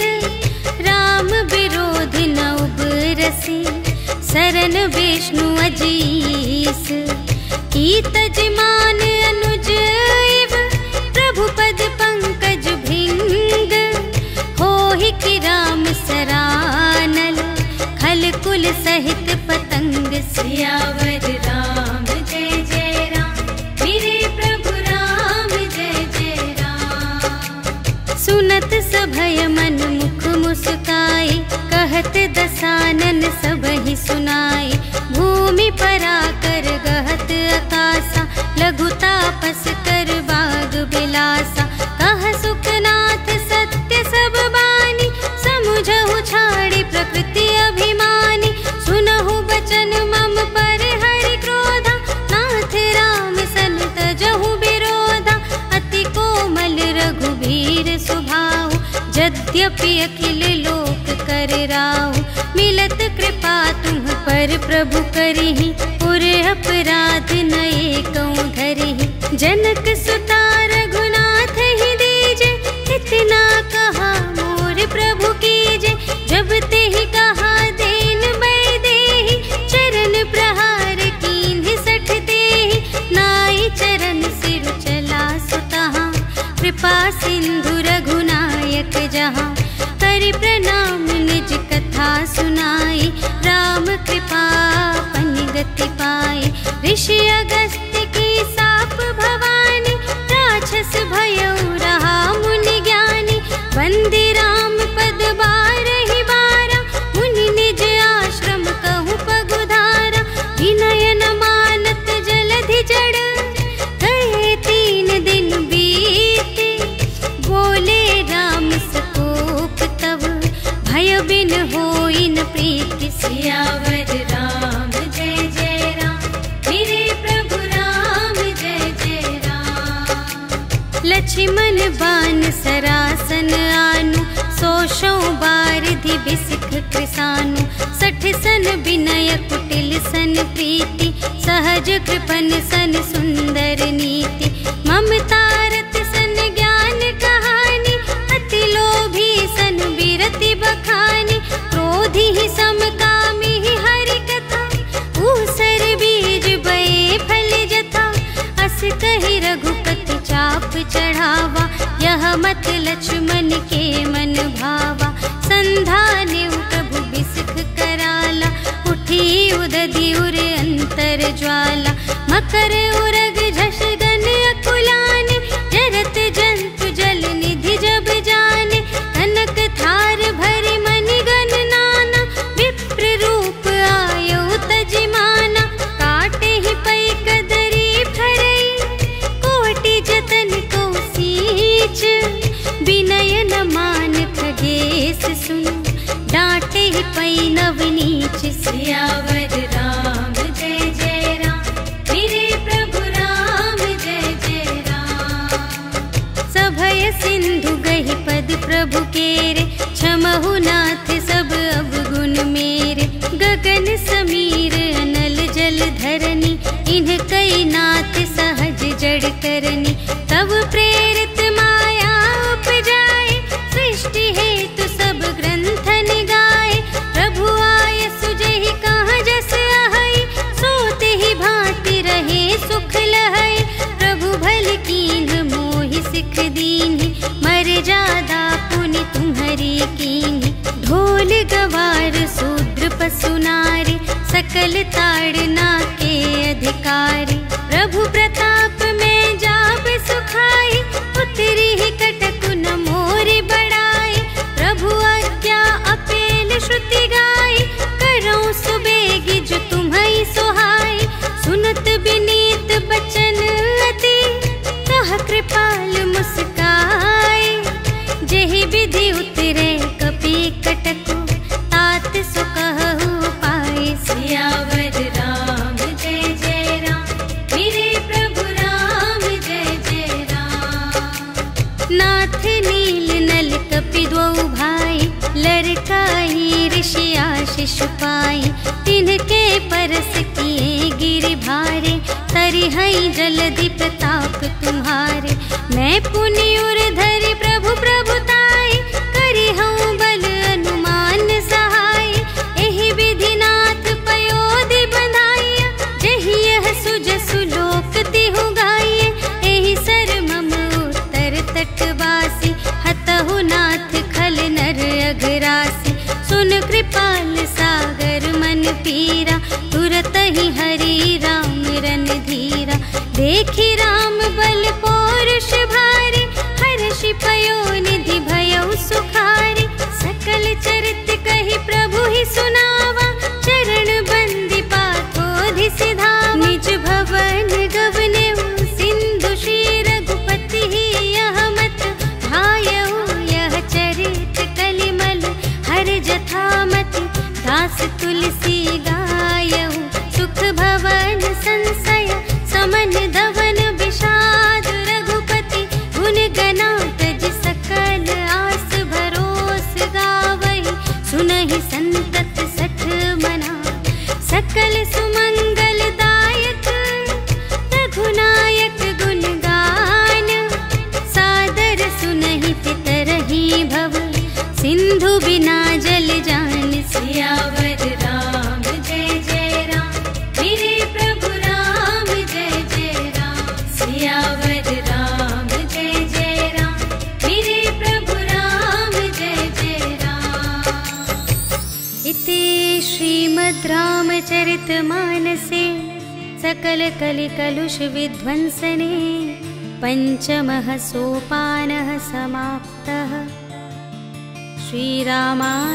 A: राम विरोध न उबरसि, सरन विष्णु अजीस। कीत जिमान अनुज इव, प्रभु पद पंकज भृंग। होहि कि राम सरानल, खल कुल सहित पतंग।
B: सियावर राम जय जय राम, मेरे प्रभु राम जय जय राम।
A: सुनत सभय मन मुख मुस्काई, कहत दसानन सबहि सुनाई। भूमि पराकर गहत आकासा, लघु तापस कर बाग बिलासा। कह सुखनाथ सत्य सब बानी, समुझहु छाड़ी प्रकृति अभिमानी। सुनहु बचन मम पर हरि क्रोधा, नाथ राम सन तजहु विरोधा। अति कोमल रघुबीर सुभाऊ, यद्यपि अखिल लोक कर राऊ। मिलत कृपा तुम पर प्रभु करिहि, पुर अपराध न एकौ धरिहि। जनक सुता रघुनाथ ही दीजे, इतना कहा मोर प्रभु कीजे। जब तेहि कहा देन बै देहि, चरण प्रहार कीन्हि 60 देहि। नाई चरण सिर चला सुतहाँ, कृपा सिंधु रघुनायक जहाँ। करि प्रणाम निज कथा सुनाई, राम कृपा पनि गति पाई। ऋषि अगस्त्य की साप भवानी, राक्षस भयउ रहा मुनि ज्ञानी। वंदे राम पद बारहि बारा, मुनि निज आश्रम कहु पगुधारा। विनय न मानत जलधि जड़, गए 3 दिन बीते। बोले राम सकोप तब, भय बिन होई न प्रीति।
B: सियावर राम जय जय राम, मेरे प्रभु राम जय जय राम।
A: लक्ष्मण बान सरासन आनु, 100 बारिधि बिसिख कृसानु। 60 सन विनय कुटिल सन प्रीति, सहज कृपन सन सुंदर नीति। ममता रत सन ज्ञान कहानी, अति लोभी सन बिरति बखानी। क्रोधी ही समकामी ही हरि कथा, ऊसर बीज बये फल जथा। अस कहि रघुपति चाप चढ़ावा, यह मत लक्ष्मण के मन भावा। संधाने प्रभु बिसिख कराला, उठी उदधि उर अंतर ज्वाला। मकर उरग झष गन अकुलाने, जरत जंतु जल निधि जब जाने। कनक थार भरि मनि गण नाना, विप्र रूप आयौ तजिमाना। काटे ही पै कदरी फरई, कोटि जतन को सींच। विनय न मान खगेश सुन, डांटे ही पै नवनीच।
B: सियावर राम जय जय राम, मेरे प्रभु राम जय जय राम।
A: सभय सिंधु गहि पद प्रभु केरे, क्षमहु नाथ सब अवगुण मेरे। गगन समीर अनल जल धरनी, इन्ह कई नाथ सहज जड़ करनी। तब प्रेरित माया उपजाए, सृष्टि हेतु सब ग्रंथन गाए। प्रभु आय सुजहि कहाँ सुनारे, सकल ताड़ना के अधिकारी। प्रभु प्रताप में जाब सुखाई, उतरी ही कटकु न मोरी बढ़ाई। प्रभु आज्ञा अपेल श्रुति गाई, करऊं सुबेगी जो तुम्हारी सोहाई। सुनत बिनीत बचन अति, कह कृपाल मुस्काई। जेहि विधि उतरे कपि कटकु, तात सो कहु पाई।
B: सियावर राम जय जय राम, मेरे प्रभु राम जय जय राम।
A: नाथ नील नल कपि द्वौ भाई, लरकाई ऋषि आशीष पाई। तिनके परस किए गिरि भारे, तरिहई जलधि प्रताप तुम्हारे। मैं पुनि उर धरि प्रभु प्रभुताई, करिहऊँ बल अनुमान सहाय। एहि विधि नाथ पयोधि बंधाइया, जेहि यह सुजसु लोक तिहु गाइए। एहि सर मम उत्तर तटवासी, हतहु नाथ खल नर अघरासी। सुन कृपाल सागर मन पीरा, तुरत ही हरि राम रन धीरा। देखी राम बल पौरुष भारी, हर्षि पयोनिधि भयउ सुखारी। सकल चरित कहि प्रभु ही सुनावा, चरण बंदी पाथोधि सिधावा। निज भवन गवनेउ सिंधु श्री रघुपति ही, यह मत भायउ यह चरित कलिमल हर जथामति। दास तुलसी गायउ, सुख भवन संशय समन धवन विषाद। रघुपति गुण गनातज सकल आस भरोस गावहि। सुनहि संतत सठ मना, सकल सुमंगल दायक। रघुनायक गुण गान, सादर सुनहि पितरहि भव। सिंधु बिना जल जान।
B: सियावर राम जय जय राम, मेरे प्रभु राम जय जय राम। सियावर राम जय जय राम, मेरे प्रभु राम जय जय राम।
A: इति श्रीमद् रामचरितमानसे सकल कलि कलुष विध्वंसने, पंचमः सोपानः समाप्तः। श्रीरामार्पणमस्तु।